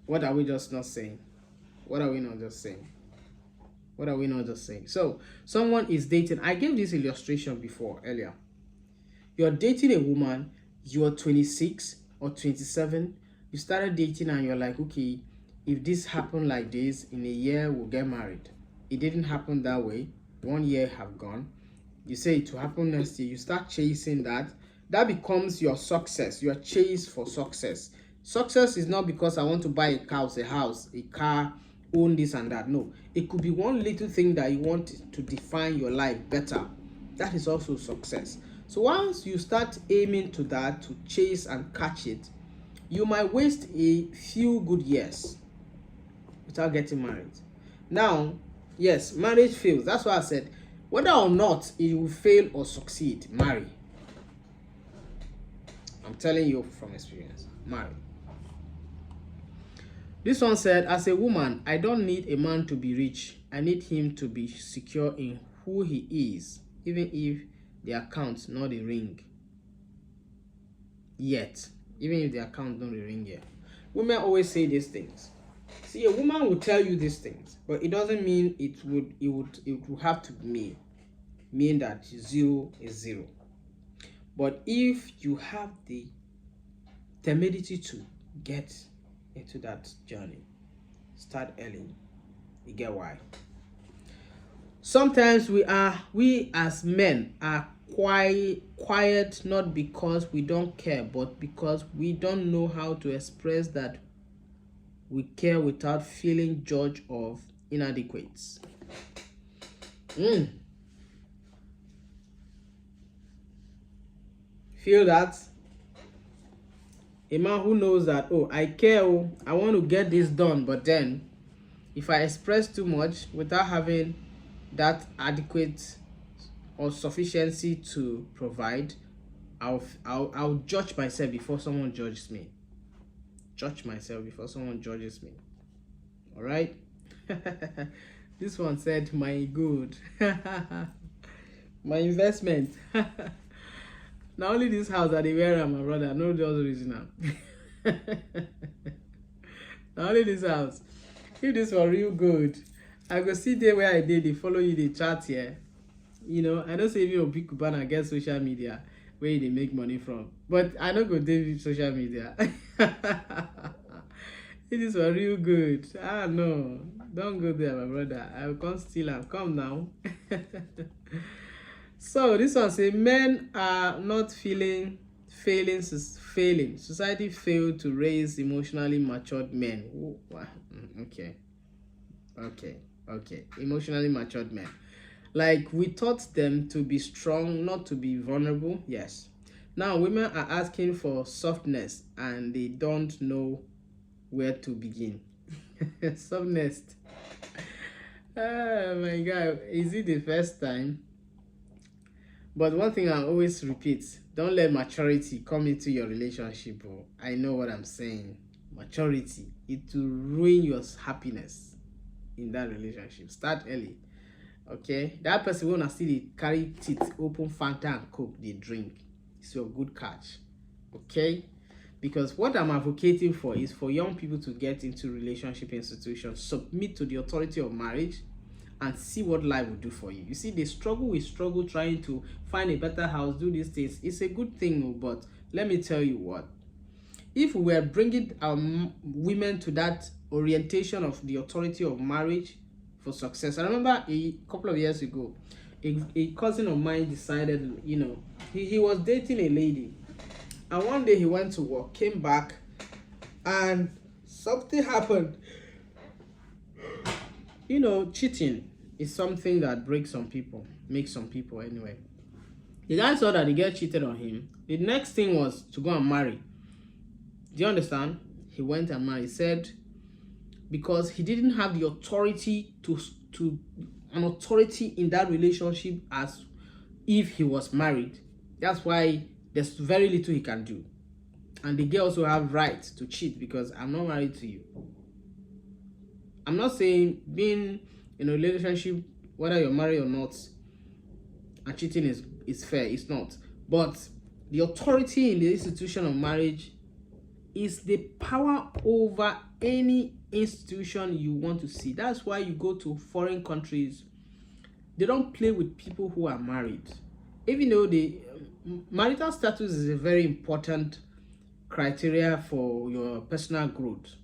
What are we just not saying? What are we not just saying? What are we not just saying? So someone is dating. I gave this illustration before earlier. You're dating a woman, you're 26 or 27, you started dating and you're like, okay, if this happened like this, in a year we'll get married. It didn't happen that way. 1 year have gone. You say it will happen next year. You start chasing that. That becomes your success. Your chase for success. Success is not because I want to buy a house, a car, own this and that. No, it could be one little thing that you want to define your life better. That is also success. So once you start aiming to that, to chase and catch it, you might waste a few good years without getting married. Now, yes, marriage fails. That's why I said, whether or not it will fail or succeed, marry. I'm telling you from experience, marry. This one said, as a woman, I don't need a man to be rich. I need him to be secure in who he is, even if the account not a ring yet. Even if the account not a ring yet. Women always say these things. See, a woman will tell you these things, but it doesn't mean it would have to mean that 0 is 0. But if you have the temerity to get into that journey, start early. You get why. Sometimes we as men are quiet not because we don't care, but because we don't know how to express that we care without feeling judged or inadequate. Feel that? A man who knows that, oh, I care, oh, I want to get this done, but then if I express too much without having that adequate or sufficiency to provide, I'll judge myself before someone judges me. Judge myself before someone judges me. All right. This one said, my good. My investment. Now only this house that they wear, my brother. No the other reason now. Now only this house. If this were real good, I go see there where I did. They follow you, they chat here. You know, I don't say if you're a big Cubana get social media where they make money from. But I don't go do social media. It is for real good. Ah no, don't go there, my brother. I will come steal and come now. So this one say men are not failing. Society failed to raise emotionally matured men. Ooh, okay. Emotionally matured men. Like we taught them to be strong, not to be vulnerable. Yes. Now women are asking for softness and they don't know where to begin. Softness. Oh my God. Is it the first time? But one thing I always repeat, don't let maturity come into your relationship. I know what I'm saying. maturity, it will ruin your happiness in that relationship. Start early. Okay, that person wanna see the carry teeth, open Fanta and Coke, they drink. It's your good catch. Okay, because what I'm advocating for is for young people to get into relationship institutions, submit to the authority of marriage, and see what life will do for you. You see, we struggle trying to find a better house, do these things. It's a good thing, but let me tell you what. If we were bringing women to that orientation of the authority of marriage for success. I remember a couple of years ago, a cousin of mine decided, he was dating a lady. And one day he went to work, came back, and something happened. Cheating is something that breaks some people, makes some people anyway. The guy saw that the girl cheated on him. The next thing was to go and marry. Do you understand? He went and married. He said because he didn't have the authority to an authority in that relationship as if he was married. That's why there's very little he can do. And the girl also have right to cheat because I'm not married to you. I'm not saying being in a relationship, whether you're married or not, and cheating is fair. It's not. But the authority in the institution of marriage is the power over any institution you want to see. That's why you go to foreign countries. They don't play with people who are married. Even though the marital status is a very important criteria for your personal growth.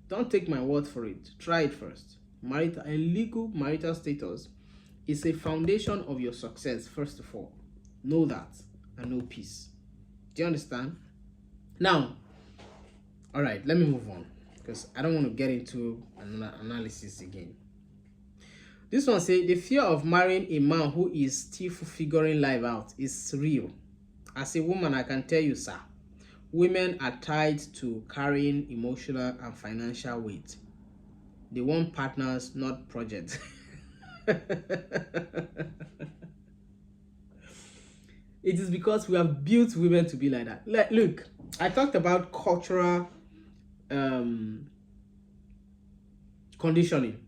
Don't take my word for it. Try it first. A legal marital status is a foundation of your success, first of all. Know that and know peace. Do you understand? Now, all right, let me move on because I don't want to get into an analysis again. This one says the fear of marrying a man who is still figuring life out is real. As a woman, I can tell you, sir, women are tied to carrying emotional and financial weight. They want partners, not projects. It is because we have built women to be like that. Look, I talked about cultural conditioning.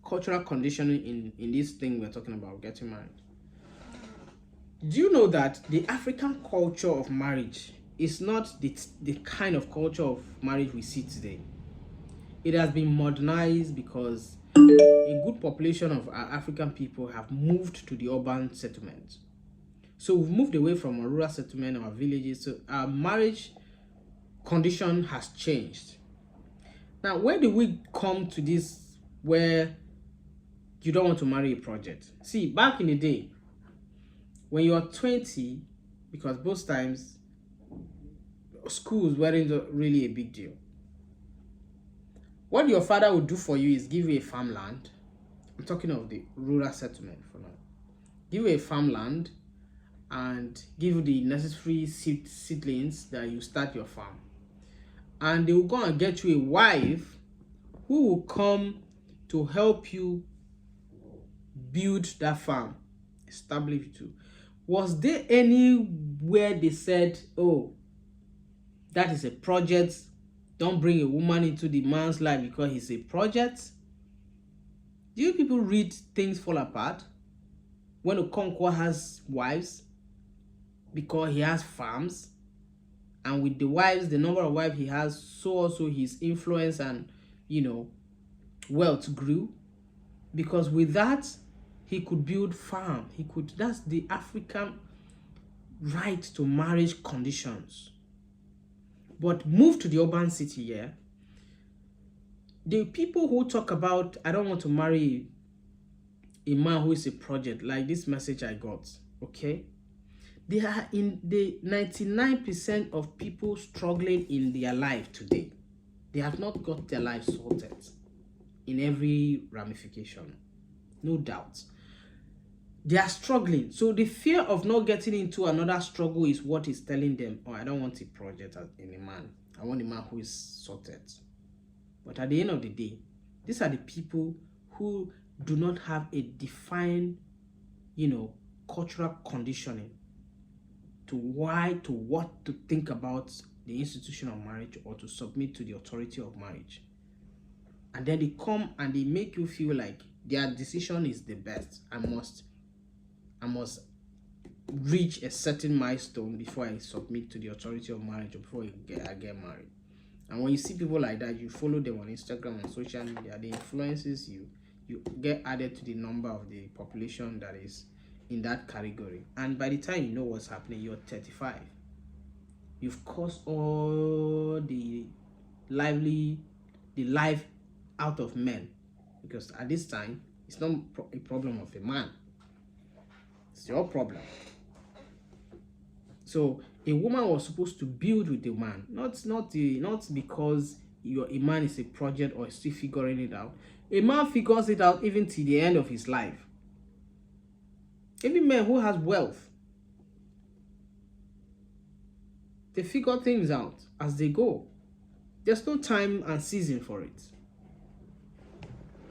Cultural conditioning in this thing we're talking about, getting married. Do you know that the African culture of marriage is not the kind of culture of marriage we see today? It has been modernized because a good population of our African people have moved to the urban settlement. So we've moved away from our rural settlement, our villages. So our marriage condition has changed. Now, where do we come to this where you don't want to marry a project? See, back in the day, when you are 20, because both times schools weren't really a big deal. What your father would do for you is give you a farmland. I'm talking of the rural settlement for now. Give you a farmland and give you the necessary seedlings that you start your farm. And they will go and get you a wife who will come to help you build that farm, establish it too. Was there anywhere they said, oh, that is a project, don't bring a woman into the man's life because he's a project? Do you people read things fall apart? When Okonkwo has wives because he has farms, and with the wives, the number of wives he has, so also his influence and wealth grew, because with that he could build farm. That's the African right to marriage conditions. But move to the urban city here. The people who talk about, I don't want to marry a man who is a project, like this message I got, okay? They are in the 99% of people struggling in their life today. They have not got their life sorted in every ramification. No doubt. They are struggling. So the fear of not getting into another struggle is what is telling them, oh, I don't want a project in a man. I want a man who is sorted. But at the end of the day, these are the people who do not have a defined, cultural conditioning to what to think about the institution of marriage or to submit to the authority of marriage. And then they come and they make you feel like their decision is the best. I must reach a certain milestone before I submit to the authority of marriage or before I get married. And when you see people like that, you follow them on Instagram and social media, they influences you. You get added to the number of the population that is in that category. And by the time you know what's happening, you're 35. You've caused all the life out of men. Because at this time, it's not a problem of a man. It's your problem. So a woman was supposed to build with a man, not because a man is a project or is still figuring it out. A man figures it out even till the end of his life. Even men who has wealth, they figure things out as they go. There's no time and season for it.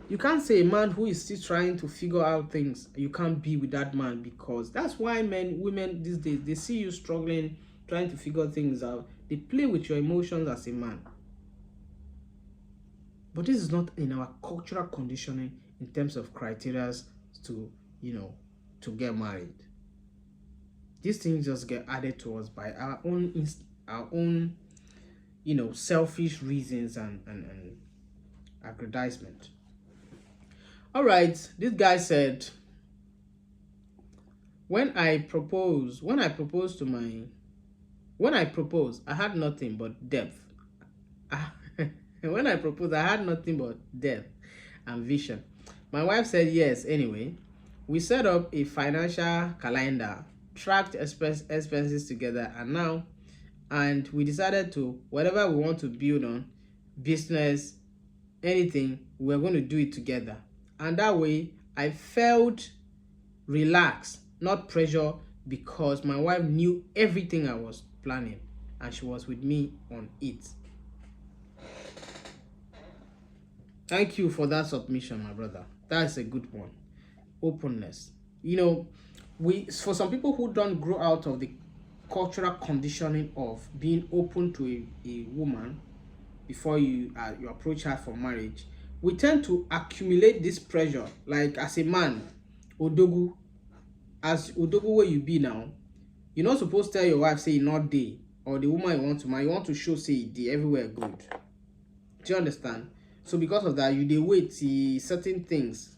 You can't say a man who is still trying to figure out things, you can't be with that man, because that's why women these days, they see you struggling, trying to figure things out. They play with your emotions as a man. But this is not in our cultural conditioning in terms of criteria to, to get married. These things just get added to us by our own, selfish reasons and aggrandizement. All right, this guy said, when I proposed, I had nothing but death. When I proposed, I had nothing but death and vision. My wife said yes anyway. We set up a financial calendar, tracked expenses together, and we decided to, whatever we want to build on, business, anything, we're going to do it together. And that way, I felt relaxed, not pressure, because my wife knew everything I was planning and she was with me on it. Thank you for that submission, my brother. That's a good one. Openness. For some people who don't grow out of the cultural conditioning of being open to a woman before you approach her for marriage, we tend to accumulate this pressure. Like as a man, odogu where you be now, you're not supposed to tell your wife say not day, or the woman you want to marry, you want to show say they everywhere good. Do you understand? So because of that, you wait till certain things,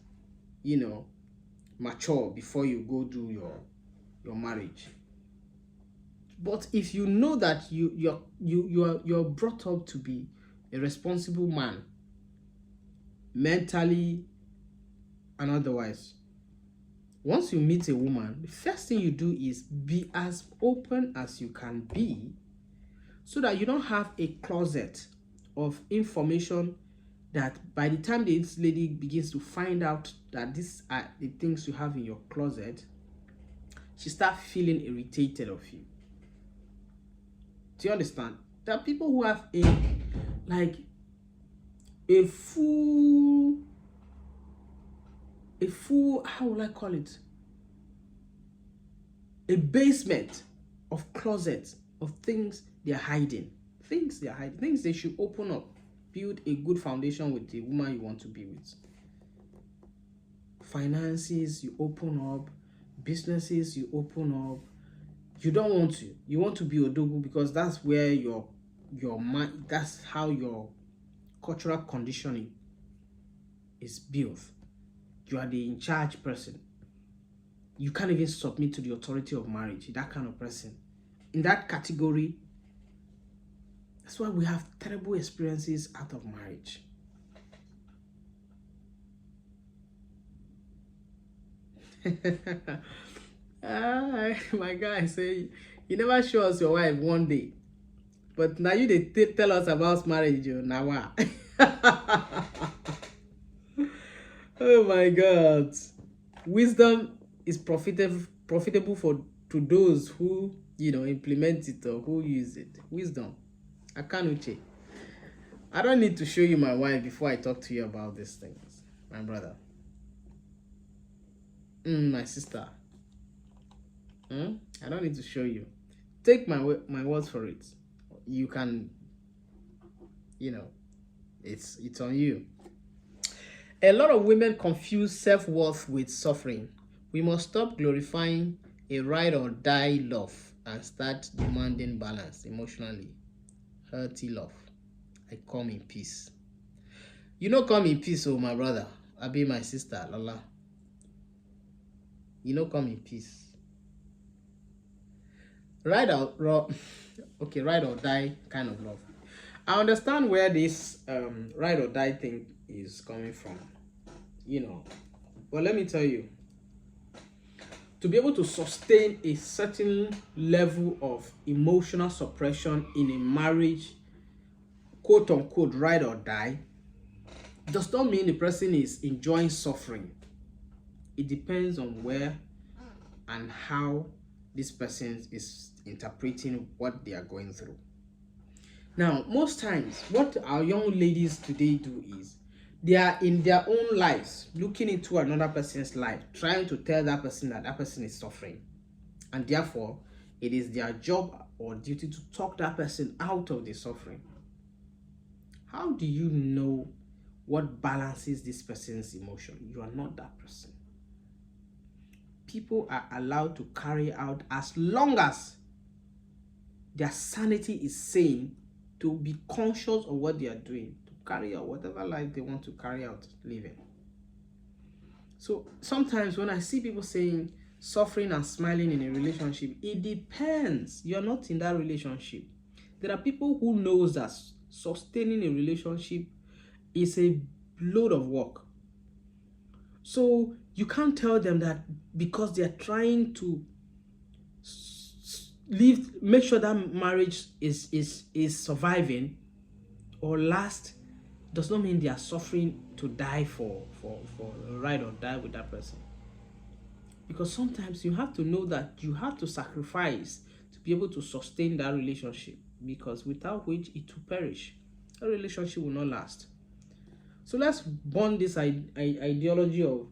mature before you go do your marriage. But if you know that you're brought up to be a responsible man, mentally and otherwise, once you meet a woman, the first thing you do is be as open as you can be, so that you don't have a closet of information that by the time this lady begins to find out that these are the things you have in your closet, she starts feeling irritated of you. Do you understand? There are people who have a full, how will I call it? A basement of closets of things they're hiding. Things they should open up. Build a good foundation with the woman you want to be with. Finances, you open up. Businesses, you open up. You don't want to. You want to be odogu because that's where your mind, that's how your cultural conditioning is built. You are the in charge person. You can't even submit to the authority of marriage. That kind of person. In that category, that's why we have terrible experiences out of marriage. My guy say, you never show us your wife one day. But now you tell us about marriage, now. Oh my God. Wisdom is profitable to those who, implement it or who use it. Wisdom. Akanuche. I don't need to show you my wife before I talk to you about these things, my brother. My sister. I don't need to show you. Take my words for it. you can, it's on you. A lot of women confuse self-worth with suffering. We must stop glorifying a ride or die love and start demanding balance emotionally. Healthy love. I come in peace. You know, come in peace, oh my brother. I be my sister, Lola. You know, come in peace. Ride or die kind of love. I understand where this ride or die thing is coming from, but let me tell you, to be able to sustain a certain level of emotional suppression in a marriage, quote unquote ride or die, does not mean the person is enjoying suffering. It depends on where and how this person is interpreting what they are going through. Now, most times, what our young ladies today do is they are in their own lives looking into another person's life, trying to tell that person that person is suffering, and therefore it is their job or duty to talk that person out of the suffering. How do you know what balances this person's emotion? You are not that person. People are allowed to carry out as long as their sanity is sane, to be conscious of what they are doing, to carry out whatever life they want to carry out living. So sometimes when I see people saying suffering and smiling in a relationship, it depends. You're not in that relationship. There are people who knows that sustaining a relationship is a load of work. So you can't tell them that because they are trying to make sure that marriage is surviving or last, does not mean they are suffering to die for ride or die with that person. Because sometimes you have to know that you have to sacrifice to be able to sustain that relationship, because without which it will perish. That relationship will not last. So let's burn this ideology of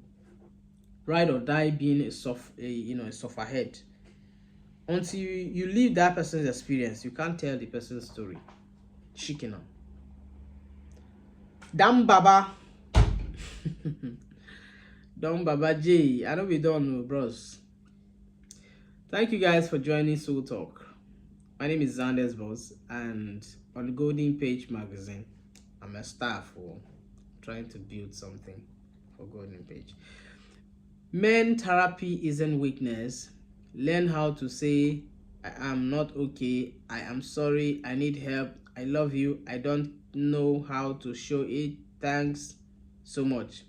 ride or die being a sufferhead. Until you live that person's experience, you can't tell the person's story. Shikina. Dam Baba. Dam Baba J. I know we don't know, bros. Thank you guys for joining Soul Talk. My name is Xander's Boss, and on Golden Page Magazine, I'm a staff for trying to build something for Golden Page. Men therapy isn't weakness. Learn how to say, I am not okay, I am sorry, I need help, I love you, I don't know how to show it, thanks so much.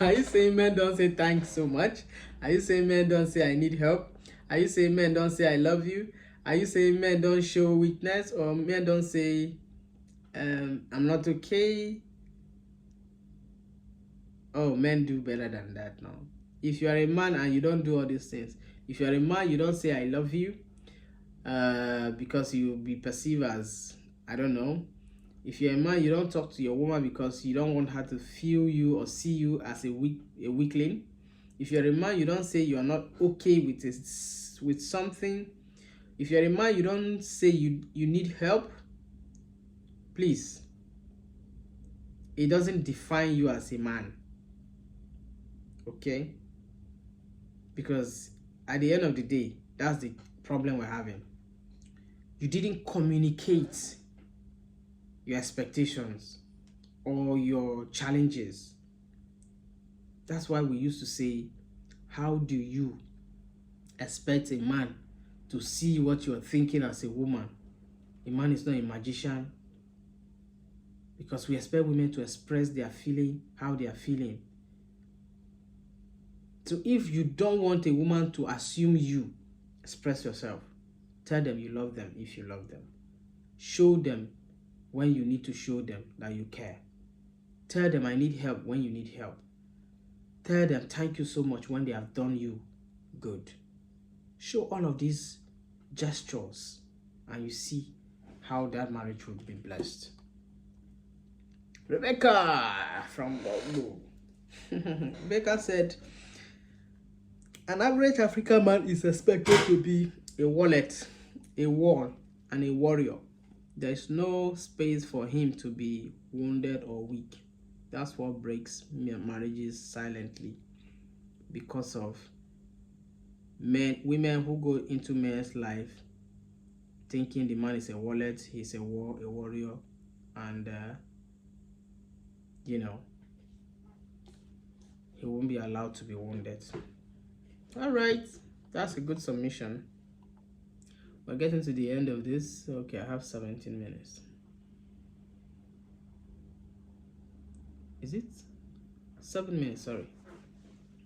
Are you saying men don't say thanks so much? Are you saying men don't say I need help? Are you saying men don't say I love you? Are you saying men don't show weakness? Or men don't say I'm not okay? Oh, men do better than that now. If you are a man and you don't do all these things, if you are a man, you don't say I love you because you will be perceived as, I don't know. If you're a man, you don't talk to your woman because you don't want her to feel you or see you as a weakling. If you're a man, you don't say you are not okay with something. If you're a man, you don't say you need help. Please. It doesn't define you as a man. Okay? Because at the end of the day, that's the problem we're having. You didn't communicate your expectations or your challenges. That's why we used to say, how do you expect a man to see what you're thinking as a woman? A man is not a magician. Because we expect women to express their feeling, how they are feeling. So if you don't want a woman to assume you, express yourself. Tell them you love them if you love them. Show them when you need to show them that you care. Tell them I need help when you need help. Tell them thank you so much when they have done you good. Show all of these gestures and you see how that marriage will be blessed. Rebecca from Bobo. Rebecca said, an average African man is expected to be a wallet, a wall and a warrior. There's no space for him to be wounded or weak. That's what breaks marriages silently, because of women who go into men's life thinking the man is a wallet, he's a warrior, and you know, he won't be allowed to be wounded. All right, that's a good submission. We're getting to the end of this. Okay, I have 17 minutes. Is it 7 minutes? Sorry.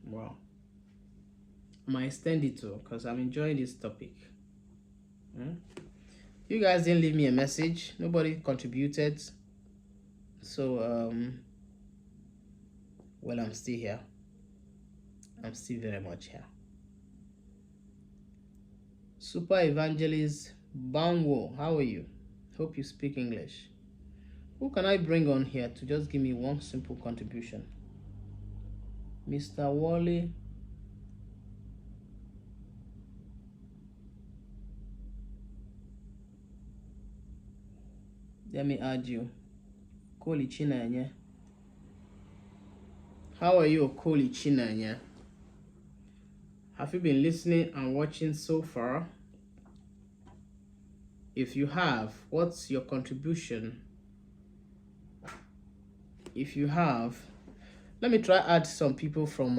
Wow. I might extend it too, because I'm enjoying this topic. You guys didn't leave me a message. Nobody contributed. So well, I'm still here. I'm still very much here. Super Evangelist Bangwo, how are you? Hope you speak English. Who can I bring on here to just give me one simple contribution? Mr. Wally. Let me add you. Koli Chinanya. How are you, Koli Chinanya? Have you been listening and watching so far? If you have, what's your contribution? If you have, let me try add some people from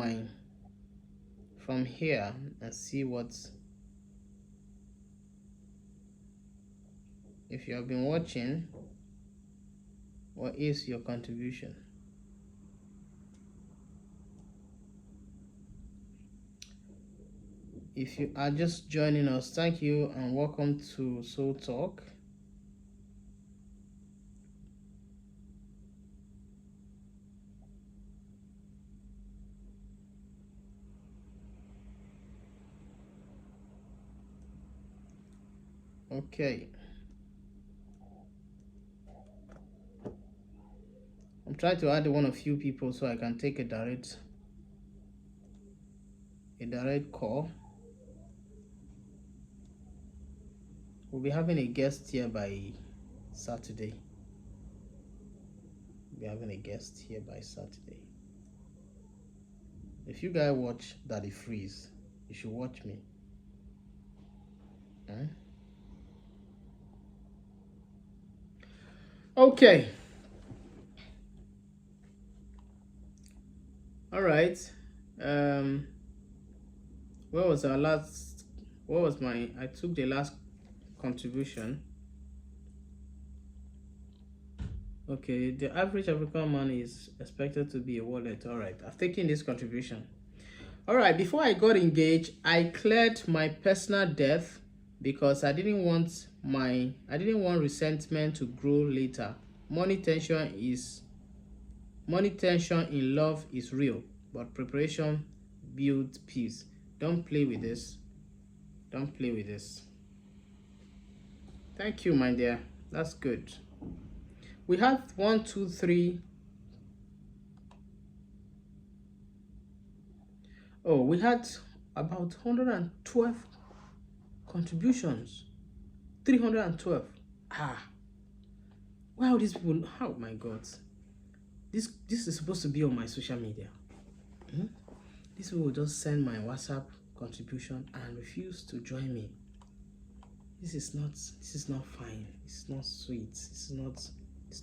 here and see what's. If you have been watching, what is your contribution? If you are just joining us, thank you and welcome to Soul Talk. Okay. I'm trying to add one of few people so I can take a direct call. We'll be having a guest here by Saturday. If you guys watch Daddy Freeze, you should watch me. Okay. All right. What was our last? What was my? I took the last contribution. Okay, the average African man is expected to be a wallet. All right, I've taken this contribution. All right, before I got engaged, I cleared my personal debt because I didn't want resentment to grow later. Money tension in love is real, but preparation builds peace. Don't play with this. Thank you, my dear. That's good. We have 1, 2, 3. Oh, we had about 112 contributions. 312. Wow, these people, oh my God. This is supposed to be on my social media. These people will just send my WhatsApp contribution and refuse to join me. This is not fine. It's not sweet. It's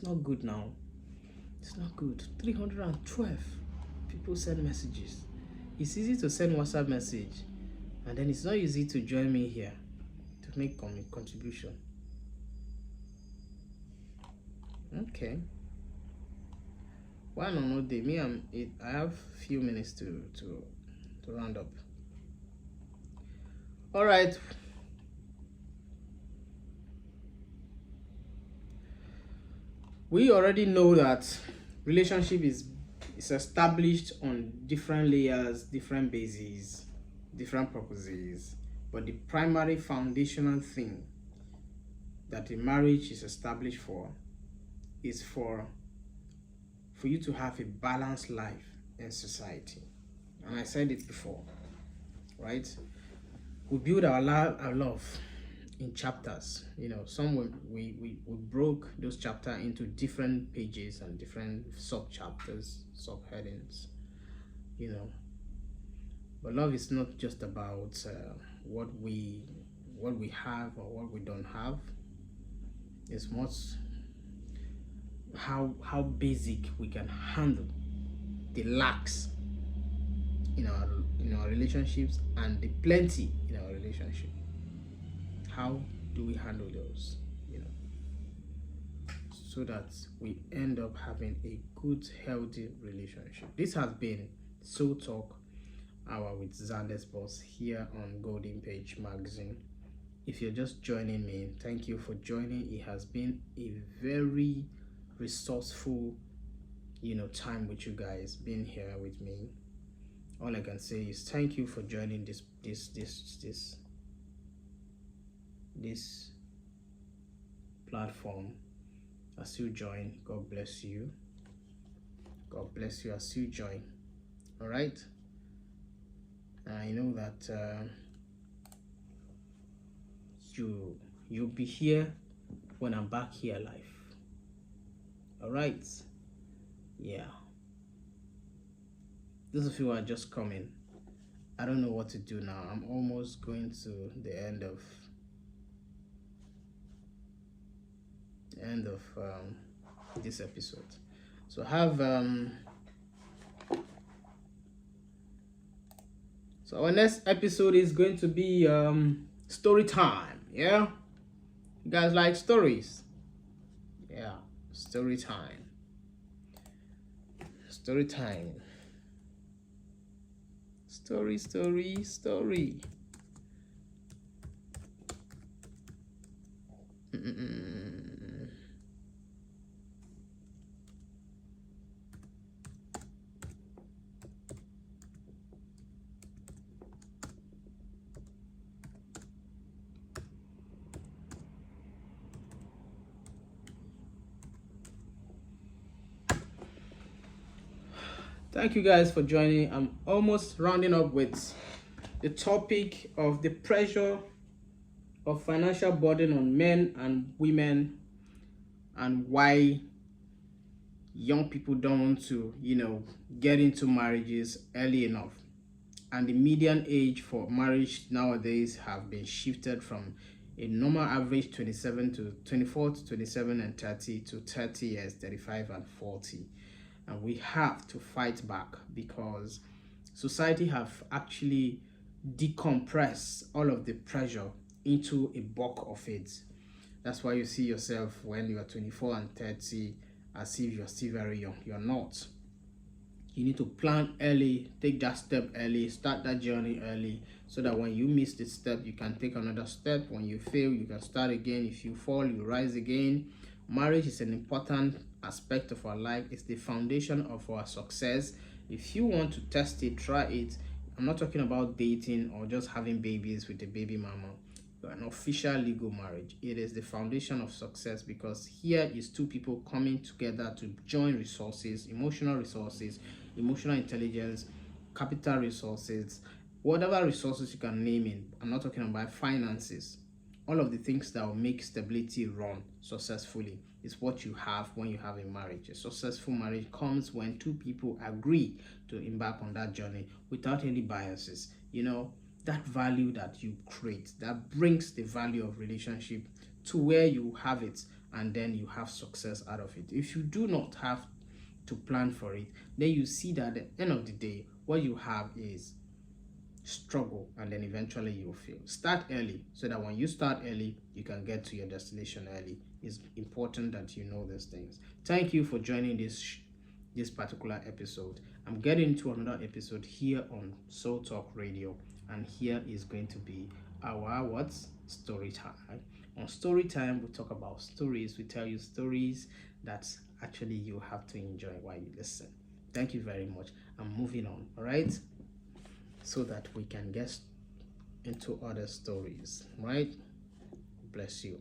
not good now. It's not good. 312 people send messages. It's easy to send WhatsApp message, and then it's not easy to join me here to make contribution. Okay. Why not day? I have few minutes to round up. All right. We already know that relationship is established on different layers, different bases, different purposes, but the primary foundational thing that a marriage is established for is for you to have a balanced life in society. And I said it before, right? We build our love in chapters. You know, some we broke those chapters into different pages and different sub chapters, subheadings. You know, but love is not just about what we have or what we don't have. It's much how basic we can handle the lacks in our relationships and the plenty in our relationship. How do we handle those, you know, so that we end up having a good, healthy relationship? This has been Soul Talk Hour with Xander's Boss here on Golden Page Magazine. If you're just joining me, thank you for joining. It has been a very resourceful, you know, time with you guys, being here with me. All I can say is thank you for joining this platform. As you join, God bless you. God bless you as you join. All right. I know that you'll be here when I'm back here live. All right. Yeah. Those of you who are just coming, I don't know what to do now. I'm almost going to the end of this episode. So so our next episode is going to be story time. Yeah, you guys like stories? Yeah, story time. Story time. Story. Thank you guys for joining. I'm almost rounding up with the topic of the pressure of financial burden on men and women, and why young people don't want to, you know, get into marriages early enough. And the median age for marriage nowadays have been shifted from a normal average 24 to 27 and 30 to 30 years, 35 and 40. And we have to fight back because society have actually decompressed all of the pressure into a bulk of it. That's why you see yourself when you are 24 and 30 as if you're still very young. You're not. You need to plan early, take that step early, start that journey early, so that when you miss this step, you can take another step. When you fail, you can start again. If you fall, you rise again. Marriage is an important aspect of our life. It's the foundation of our success. If you want to test it, try it. I'm not talking about dating or just having babies with a baby mama. An official legal marriage. It is the foundation of success, because here is two people coming together to join resources, emotional intelligence, capital resources, whatever resources you can name it. I'm not talking about finances. All of the things that will make stability run successfully is what you have when you have a marriage. A successful marriage comes when two people agree to embark on that journey without any biases. You know, that value that you create, that brings the value of relationship to where you have it, and then you have success out of it. If you do not have to plan for it, then you see that at the end of the day, what you have is struggle, and then eventually you will fail. Start early, so that when you start early, you can get to your destination early. It's important that you know these things. Thank you for joining this particular episode. I'm getting to another episode here on Soul Talk Radio, and here is going to be our story time. On story time, we talk about stories. We tell you stories that actually you have to enjoy while you listen. Thank you very much. I'm moving on, all right, so that we can get into other stories, right? Bless you.